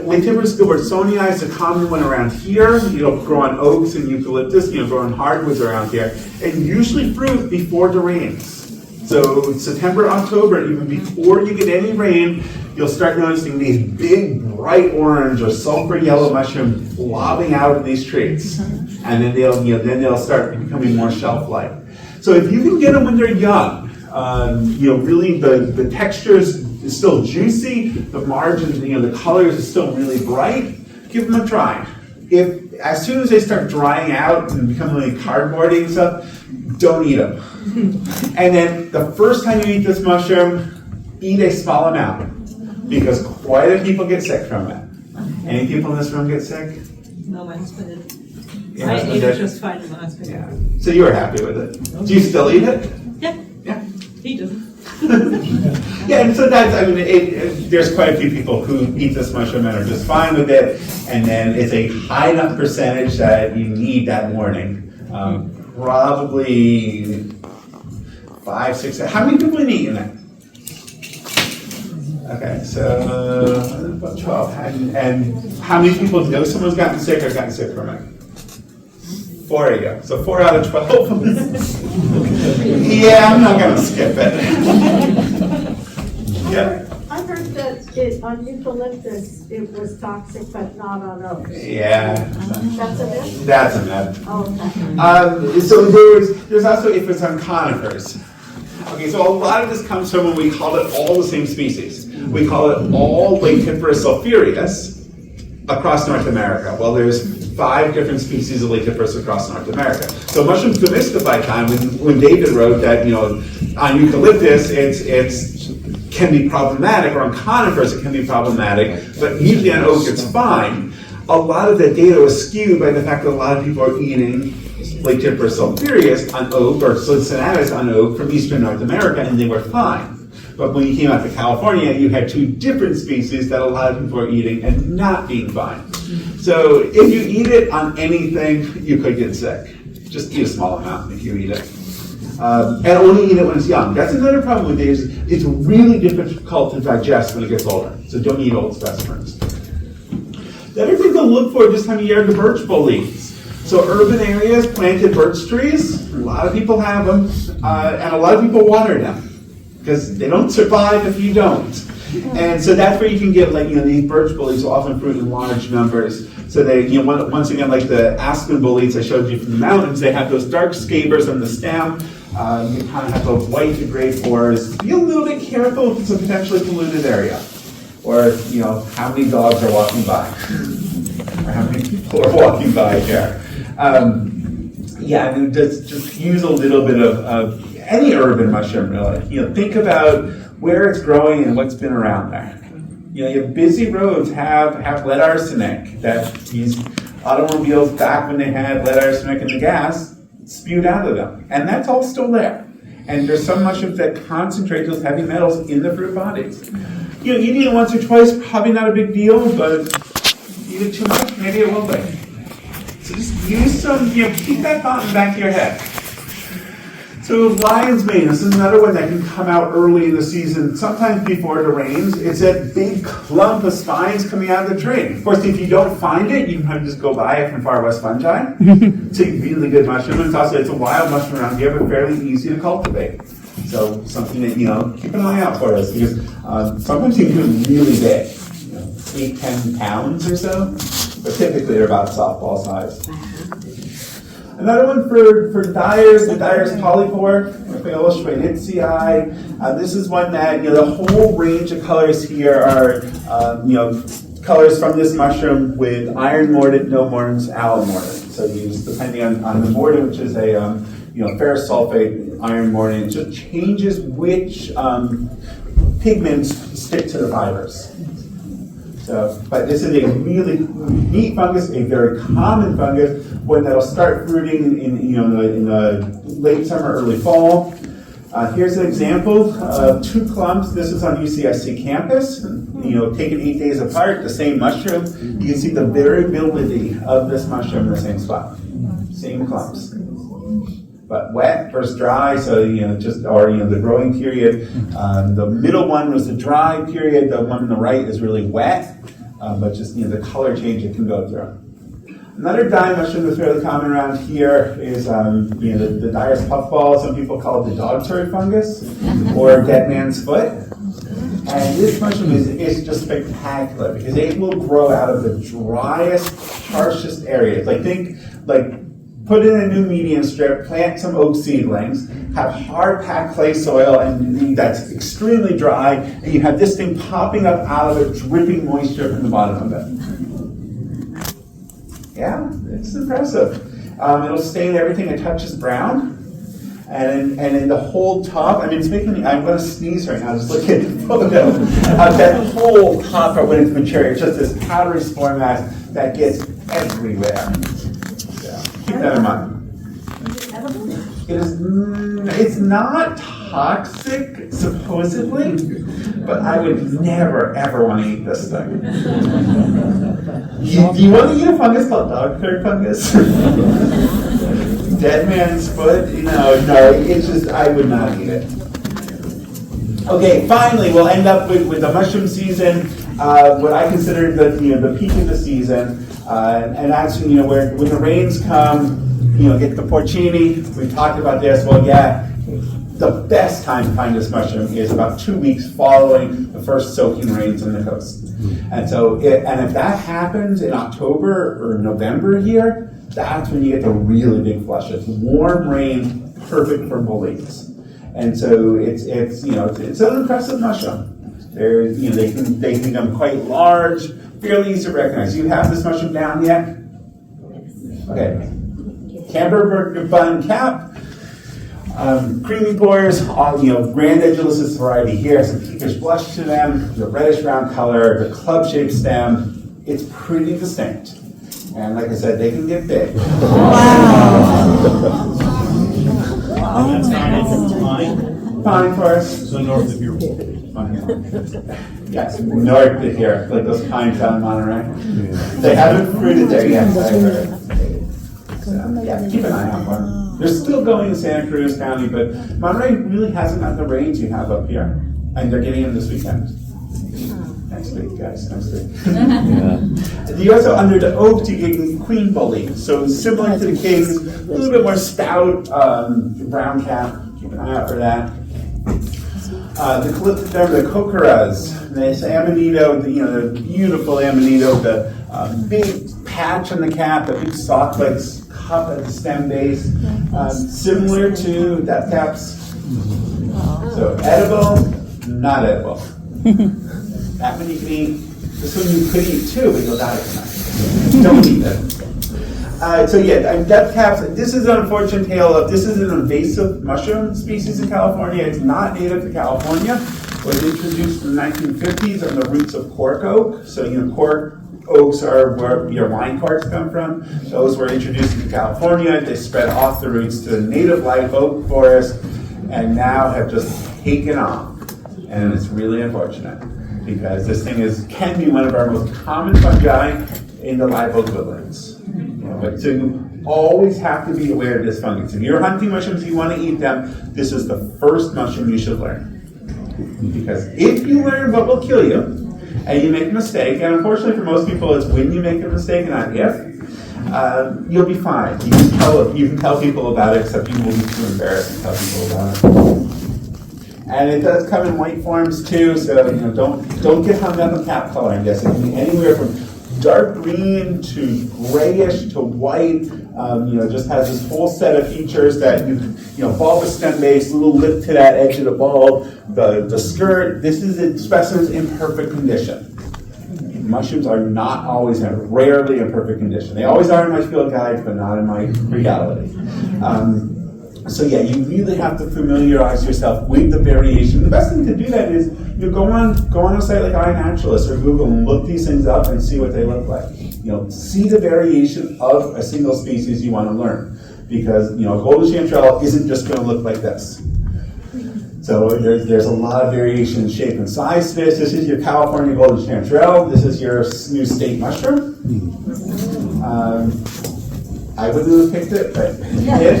[SPEAKER 1] Lentiferous gilbertsonii is a common one around here. It'll grow on oaks and eucalyptus, grow on hardwoods around here, and usually fruit before the rains. So September, October, even before you get any rain, you'll start noticing these big, bright orange or sulfur yellow mushrooms blobbing out of these trees, and then they'll start becoming more shelf-like. So if you can get them when they're young, really the texture is still juicy, the margins, the colors are still really bright. Give them a try. As soon as they start drying out and becoming like cardboardy and stuff, don't eat them. And then the first time you eat this mushroom, eat a small amount, because quite a few people get sick from it. Any people in this room get sick?
[SPEAKER 3] No, my husband did.
[SPEAKER 1] I
[SPEAKER 3] ate it just fine, my husband.
[SPEAKER 1] Yeah. So you were happy with it. Do you still eat it?
[SPEAKER 3] Yeah.
[SPEAKER 1] Yeah.
[SPEAKER 3] He doesn't.
[SPEAKER 1] Yeah, and so there's quite a few people who eat this mushroom and are just fine with it, and then it's a high enough percentage that you need that morning. Probably 5, 6, 7. How many people have eaten it? Okay, so about 12. And how many people know someone's gotten sick or gotten sick from it? 4 of you. So 4 out of 12. Yeah, I'm not going to skip it. Yeah.
[SPEAKER 4] I heard that on eucalyptus it was toxic, but not on oaks.
[SPEAKER 1] Yeah.
[SPEAKER 4] That's a myth?
[SPEAKER 1] That's a myth.
[SPEAKER 4] Oh, okay.
[SPEAKER 1] So there's also if it's on conifers. Okay, so a lot of this comes from when we call it all the same species. We call it all Lentiferous sulphureus across North America. Well, there's 5 different species of Lentiferous across North America. So mushrooms domesticated time, when David wrote that, on eucalyptus it's can be problematic, or on conifers it can be problematic, but usually on oak it's fine. A lot of that data was skewed by the fact that a lot of people are eating Lentiferous sulphureus on oak or Cincinnatus on oak from eastern North America, and they were fine. But when you came out to California, you had 2 different species that a lot of people are eating and not being fine. So if you eat it on anything, you could get sick. Just eat a small amount if you eat it. And only eat it when it's young. That's another problem with these. It's really difficult to digest when it gets older. So don't eat old specimens. The other thing to look for this time of year are the birch boll leaves. So urban areas, planted birch trees, a lot of people have them, and a lot of people water them, because they don't survive if you don't. And so that's where you can get these birch boll leaves will often fruit in large numbers. So they, once again, like the aspen boll leaves I showed you from the mountains, they have those dark scabers on the stem. You kind of have those white to gray pores. Be a little bit careful if it's a potentially polluted area, or how many dogs are walking by, or how many people are walking by here. Just use a little bit of any urban mushroom, really. Think about where it's growing and what's been around there. Your busy roads have lead arsenic that these automobiles back when they had lead arsenic in the gas spewed out of them. And that's all still there. And there's some mushrooms that concentrate those heavy metals in the fruit bodies. Eating it once or twice, probably not a big deal, but eat it too much, maybe it will be. So just use some, keep that thought in the back of your head. So lion's mane, this is another one that can come out early in the season, sometimes before the rains. It's that big clump of spines coming out of the tree. Of course, if you don't find it, you can just go buy it from Far West Fungi. It's a really good mushroom. It's a wild mushroom around here, but fairly easy to cultivate. So something that, keep an eye out for us, because sometimes you can do really big, 8-10 pounds or so, but typically they're about softball size. Another one for dyers, the dyer's polypore, Schweinitzii. This is one that, the whole range of colors here are, colors from this mushroom with iron mordant, no mordants, alum mordant. So you use, depending on the mordant, which is a, ferrous sulfate, iron mordant, it just changes which pigments stick to the fibers. So, but this is a really neat fungus, a very common fungus, one that'll start fruiting in the late summer, early fall. Here's an example of 2 clumps. This is on UCSC campus. Taken 8 days apart, the same mushroom. You can see the variability of this mushroom in the same spot, same clumps. But wet versus dry, so the growing period. The middle one was the dry period. The one on the right is really wet, but just the color change it can go through. Another dye mushroom that's fairly common around here is the dyer's puffball. Some people call it the dog turd fungus or dead man's foot. And this mushroom is just spectacular because it will grow out of the driest, harshest areas. Put in a new medium strip, plant some oak seedlings, have hard packed clay soil and that's extremely dry, and you have this thing popping up out of it, dripping moisture from the bottom of it. Yeah, it's impressive. It'll stain everything it touches brown. And in the whole top, it's making me, I'm going to sneeze right now, just looking at the photo of that whole top part when it's mature. It's just this powdery spore mass that gets everywhere. Keep that in mind. It's not toxic, supposedly, but I would never, ever want to eat this thing. Do you want to eat a fungus called dog turd fungus? Dead man's foot? No, it's just, I would not eat it. Okay, finally, we'll end up with the mushroom season, what I consider the peak of the season. And that's when the rains come, get the porcini. We talked about this. Well, yeah, the best time to find this mushroom is about 2 weeks following the first soaking rains on the coast. And so, if that happens in October or November here, that's when you get the really big flushes. Warm rain, perfect for bullies. And so it's an impressive mushroom. They can become quite large. Fairly easy to recognize. You have this mushroom down yet? Okay. Camber bun cap, creamy pores, Grand Edulis variety here, some pinkish blush to them, the reddish brown color, the club-shaped stem. It's pretty distinct. And like I said, they can get big.
[SPEAKER 5] Wow.
[SPEAKER 1] Fine for us.
[SPEAKER 5] So north of here.
[SPEAKER 1] Yes, north of here, like those pines down in Monterey. They haven't fruited there yet, I heard. So, yeah, keep an eye out for them. They're still going in Santa Cruz County, but Monterey really hasn't got the rains you have up here. And they're getting them this weekend. Next week, guys, next week. You also, under the oak, you get queen bully. So similar to the kings, a little bit more stout, brown cap. Keep an eye out for that. The cocaras, this amanito, the beautiful amanito, the big patch on the cap, the big soft-like cup at the stem base, similar to death caps. So edible, not edible. That one you can eat. This one you could eat too, but you'll die tonight. Don't eat it. Death caps, this is an unfortunate tale of, this is an invasive mushroom species in California. It's not native to California. It was introduced in the 1950s on the roots of cork oak. So, cork oaks are where your wine corks come from. Those were introduced into California. They spread off the roots to the native live oak forest and now have just taken off. And it's really unfortunate because this thing can be one of our most common fungi in the live oak woodlands. But to always have to be aware of this fungus. If you're hunting mushrooms, you want to eat them, this is the first mushroom you should learn. Because if you learn what will kill you, and you make a mistake, and unfortunately for most people it's when you make a mistake and not if, you'll be fine. You can tell people about it, except you will be too embarrassed to tell people about it. And it does come in white forms too, so don't get hung up on cap color. I guess it can be anywhere from dark green to grayish to white. Just has this whole set of features that bulbous stem base, little lip to that edge of the bulb, the skirt. This is a specimen's in perfect condition. Mushrooms are not always, rarely in perfect condition. They always are in my field guides, but not in my reality. So yeah, you really have to familiarize yourself with the variation. The best thing to do that is go on a site like iNaturalist or Google and look these things up and see what they look like. See the variation of a single species you want to learn, because a golden chanterelle isn't just going to look like this. So there's a lot of variation in shape and size to this. This is your California golden chanterelle. This is your new state mushroom. I wouldn't have picked it, but you did.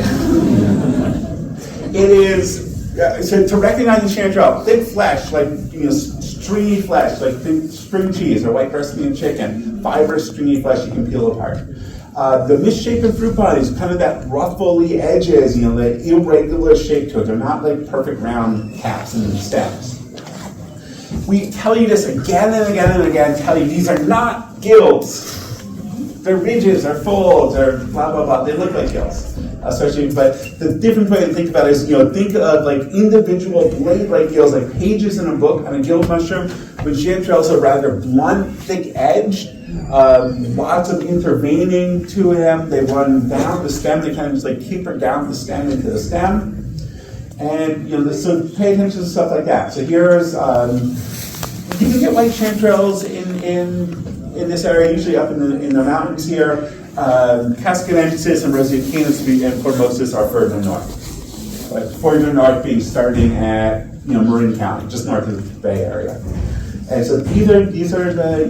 [SPEAKER 1] It is, so to recognize the chanterelle, thick flesh, like stringy flesh, like think string cheese or white breast meat and chicken, fibrous stringy flesh you can peel apart. The misshapen fruit bodies, kind of that ruffly edges, the irregular shape to it. They're not like perfect round caps and stems. We tell you this again and again and again, tell you these are not gills. They're ridges, they're folds, they're blah, blah, blah. They look like gills. But the different way to think about it is, think of like individual blade-like gills, like pages in a book on a gill mushroom, but chanterelles are rather blunt, thick edged, lots of intervening to them. They run down the stem, they kind of just like taper down the stem into the stem. And, so pay attention to stuff like that. So here's, you can get white chanterelles in this area, usually up in the mountains here. Cascadensis and Rosichinus and Formosus are further north. But further north being starting at Marin County, just north of the Bay Area. And so these are the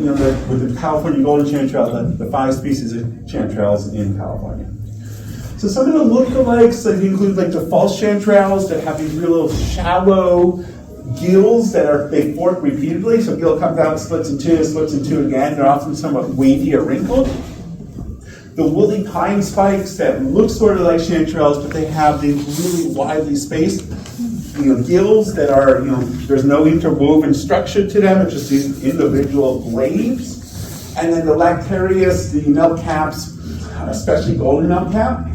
[SPEAKER 1] with the California golden chanterelle, the 5 species of chanterelles in California. So some of the lookalikes include like the false chanterelles that have these real little shallow gills that they fork repeatedly. So gill comes out, splits in two again. They're often somewhat wavy or wrinkled. The woolly pine spikes that look sort of like chanterelles, but they have these really widely spaced gills that are, there's no interwoven structure to them. It's just these individual blades. And then the lactarius, the milk caps, especially golden milk cap.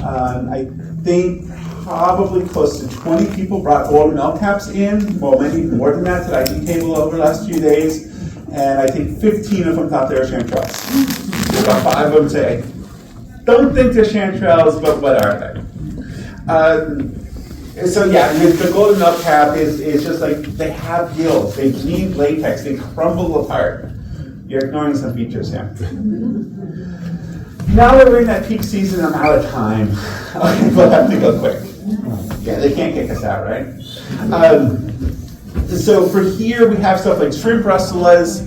[SPEAKER 1] I think probably close to 20 people brought golden milk caps in, well, maybe more than that, to the ID table over the last few days. And I think 15 of them thought they were chanterelles. About 5 of them say, don't think they're chanterelles, but what are they? So yeah, the golden milk cap is just like, they have gills, they bleed latex, they crumble apart. You're ignoring some features here. Now that we're in that peak season, I'm out of time. Okay, we'll have to go quick. Yeah, they can't kick us out, right? So for here, we have stuff like shrimp russelas.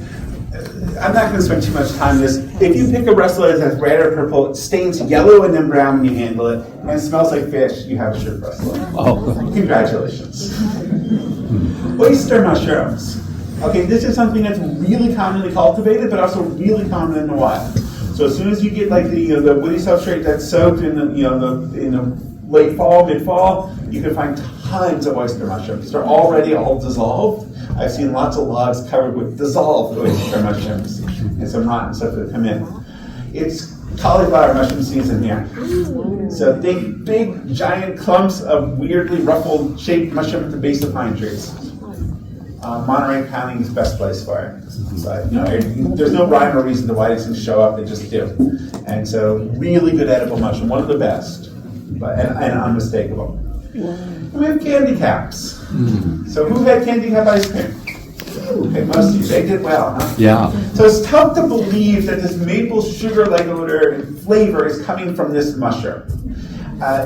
[SPEAKER 1] I'm not going to spend too much time on this. If you pick a russula that has red or purple, it stains yellow and then brown when you handle it, and it smells like fish, you have a shrimp russula. Oh. Congratulations. Oyster mushrooms. Okay, this is something that's really commonly cultivated, but also really common in the wild. So as soon as you get like the woody substrate that's soaked in the late fall, mid-fall, you can find tons of oyster mushrooms. They're already all dissolved. I've seen lots of logs covered with dissolved oyster mushrooms and some rotten stuff that come in. It's cauliflower mushroom season here. So think big, giant clumps of weirdly ruffled shaped mushroom at the base of pine trees. Monterey County is the best place for it. But there's no rhyme or reason to why these things show up, they just do. And so really good edible mushroom, one of the best, and unmistakable. And we have candy caps. So who had candy cap ice cream? Okay, most of you. They did well, huh? Yeah. So it's tough to believe that this maple sugar-like odor and flavor is coming from this mushroom.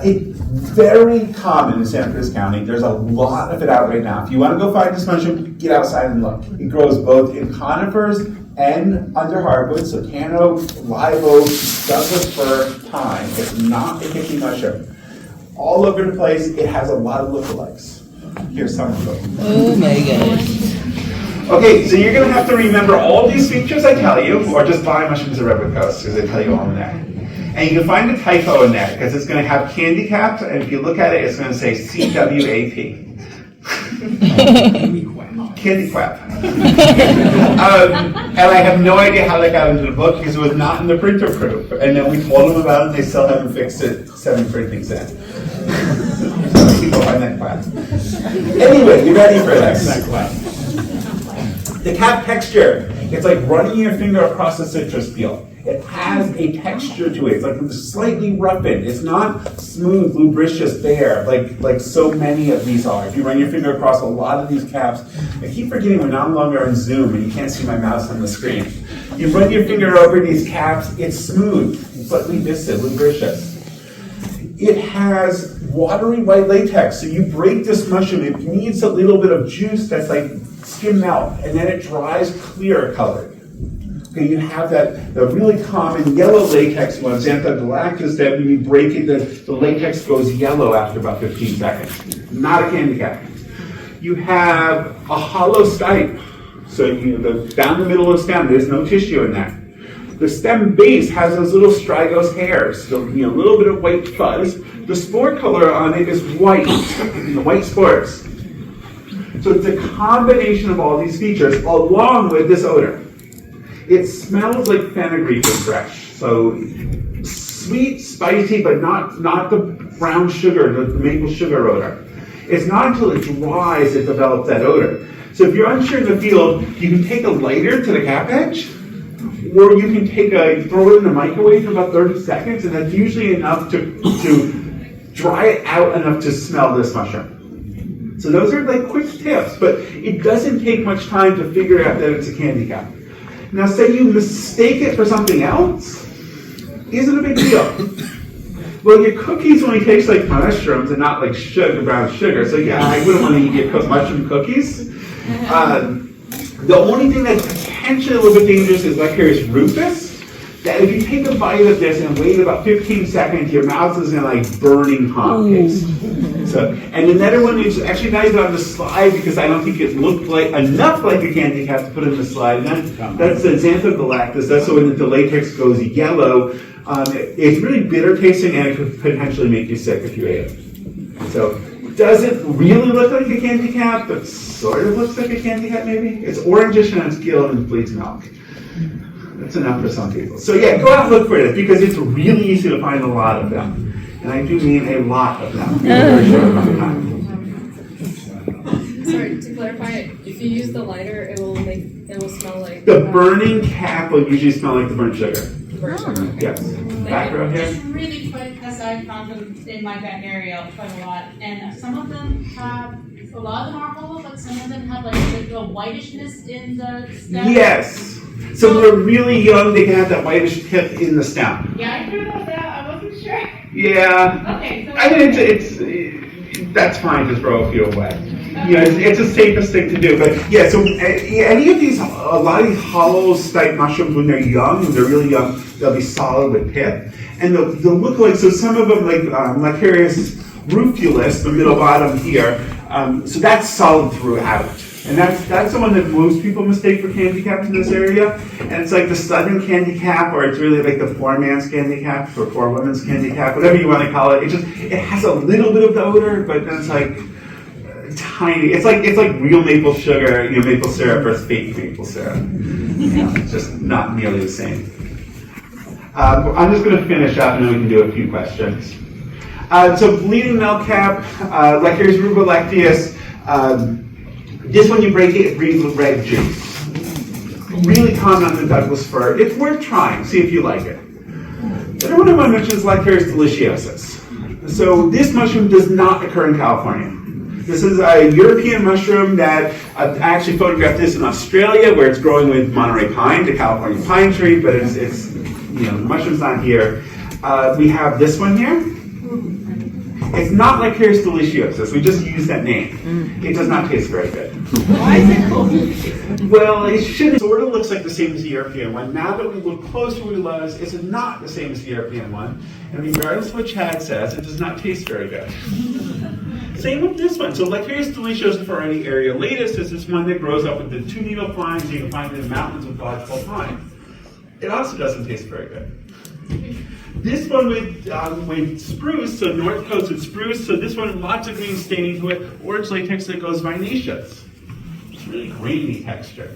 [SPEAKER 1] It's very common in Santa Cruz County. There's a lot of it out right now. If you want to go find this mushroom, get outside and look. It grows both in conifers and under hardwoods, so tan oak, live oak, Douglas fir, time. It's not a hippie mushroom. All over the place, it has a lot of lookalikes. Here's some of them.
[SPEAKER 5] Oh my gosh.
[SPEAKER 1] Okay, so you're going to have to remember all these features I tell you, or just buy mushrooms of Rebel Coast, because they tell you all in there. And you can find a typo in there, because it's going to have candy caps, and if you look at it, it's going to say CWAP. Candy quap. And I have no idea how that got into the book, because it was not in the printer proof. And then we told them about it, and they still haven't fixed it 7 printings in. People find that quap. Anyway, you ready for this? The cap texture, it's like running your finger across a citrus peel. It has a texture to it. It's like slightly roughened. It's not smooth, lubricious bare like so many of these are. If you run your finger across a lot of these caps, I keep forgetting we're no longer on Zoom and you can't see my mouse on the screen. You run your finger over these caps, it's smooth, slightly viscid, lubricious. It has watery white latex, so you break this mushroom, it needs a little bit of juice that's like skim melt, and then it dries clear colored. Okay, you have the really common yellow latex one, xanthan galactus, that when you break it, the latex goes yellow after about 15 seconds. Not a candy cap. You have a hollow stipe, so down the middle of the stem, there's no tissue in that. The stem base has those little strigose hairs, so a little bit of white fuzz. The spore color on it is white, the white spores. So it's a combination of all these features along with this odor. It smells like fenugreek when fresh. So sweet, spicy, but not the brown sugar, the maple sugar odor. It's not until it dries it develops that odor. So if you're unsure in the field, you can take a lighter to the cap edge, or you can throw it in the microwave for about 30 seconds, and that's usually enough to dry it out enough to smell this mushroom. So those are like quick tips, but it doesn't take much time to figure out that it's a candy cap. Now say you mistake it for something else, isn't a big deal. Well, your cookies only taste like mushrooms and not like brown sugar, so yeah, I wouldn't want to eat your mushroom cookies. The only thing that's potentially a little bit dangerous is Licorice rufus. That if you take a bite of this and wait about 15 seconds, your mouth is going to like burning hot taste. So, and another one is actually not even on the slide because I don't think it looked like enough like a candy cap to put in the slide. And that's the xanthan galactus. That's the one that the latex goes yellow. It's really bitter tasting and it could potentially make you sick if you ate it. So it doesn't really look like a candy cap, but sort of looks like a candy cap maybe. It's orangish on its gill and bleeds milk. That's enough for some people. So yeah, go out and look for it because it's really easy to find a lot of them. And I do mean a lot of them. Very short amount of time.
[SPEAKER 6] Sorry, to clarify, if you use the lighter, it will smell like
[SPEAKER 1] The burning cap will usually smell like the burnt sugar.
[SPEAKER 6] burnt sugar.
[SPEAKER 1] Yes. Back row here.
[SPEAKER 7] Just really quick, because I found them in my back area quite a lot, and some of them have, a lot of them are hollow, but some of them have like a whitishness in the stem.
[SPEAKER 1] Yes. So when they're really young, they can have that whitish tip in the stem.
[SPEAKER 7] Yeah, I heard about that. I wasn't sure.
[SPEAKER 1] Yeah.
[SPEAKER 7] Okay. So
[SPEAKER 1] I mean, it's that's fine. Just throw a few away. You know, it's the safest thing to do. But yeah, so any of these, a lot of these hollow stipe mushrooms, when they're really young, they'll be solid with pith, and they'll look like. So some of them, like Licorice rufulus, the middle bottom here. So that's solid throughout. And that's the one that most people mistake for candy caps in this area. And it's like the Southern candy cap, or it's really like the poor man's candy cap, or poor woman's candy cap, whatever you want to call it. It has a little bit of the odor, but then it's like tiny. It's like real maple sugar, maple syrup versus fake maple syrup. It's just not nearly the same. I'm just going to finish up, and then we can do a few questions. So bleeding milk cap, Licorice rubilectius. This one you break it breeds with red juice. Really common on the Douglas fir. It's worth trying. See if you like it. The other one I want to mention is Licorice deliciosus. So this mushroom does not occur in California. This is a European mushroom that I actually photographed this in Australia, where it's growing with Monterey pine, the California pine tree, but the mushroom's not here. We have this one here. It's not Licorice deliciosus. We just use that name. It does not taste very good.
[SPEAKER 3] Why is it called?
[SPEAKER 1] Well, it should. It sort of looks like the same as the European one. Now that we look closer, we realize it's not the same as the European one. And regardless of what Chad says, it does not taste very good. Same with this one. So Licorice deliciosus for any areolatus is this one that grows up with the 2-needle pines you can find in the mountains of lodgepole pine. It also doesn't taste very good. This one with spruce, so north coasted spruce, so this one lots of green staining to it, orange latex that goes vinaceous. It's really grainy texture.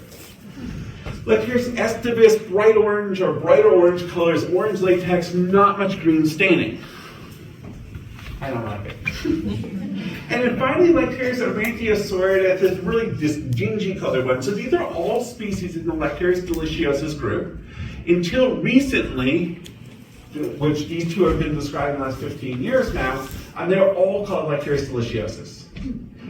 [SPEAKER 1] Licorice estivus, bright orange or brighter orange colors, orange latex, not much green staining. I don't like it. And then finally, Licorice aurantiosaurid, this really this dingy colored one. So these are all species in the Licorice deliciosus group. Until recently, which these two have been described in the last 15 years now, and they're all called Licorice deliciosus.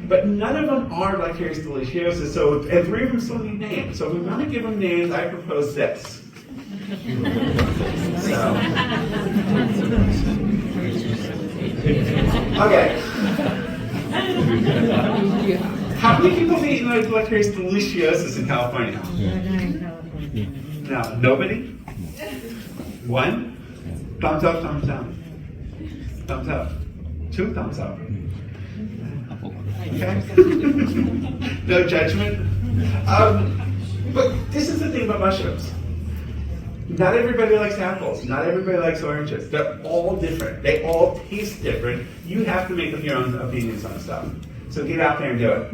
[SPEAKER 1] But none of them are Licorice deliciosus, and 3 of them still need names. So if we want to give them names, I propose this. Okay. How many people have eaten Licorice deliciosus in California? No, nobody? 1? Thumbs up, thumbs down. Thumbs up. 2 thumbs up. Okay? No judgment. But this is the thing about mushrooms. Not everybody likes apples. Not everybody likes oranges. They're all different. They all taste different. You have to make up your own opinions on stuff. So get out there and do it.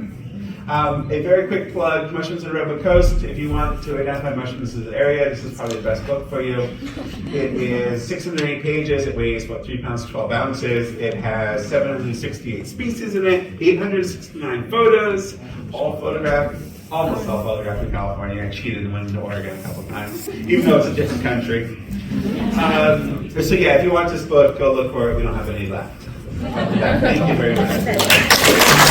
[SPEAKER 1] A very quick plug, Mushrooms on the Redwood Coast. If you want to identify mushrooms in the area, this is probably the best book for you. It is 608 pages. It weighs about 3 pounds, 12 ounces. It has 768 species in it, 869 photos, all photographed, almost all photographed in California. I cheated and went into Oregon a couple of times, even though it's a different country. So yeah, if you want this book, go look for it. We don't have any left. Thank you very much.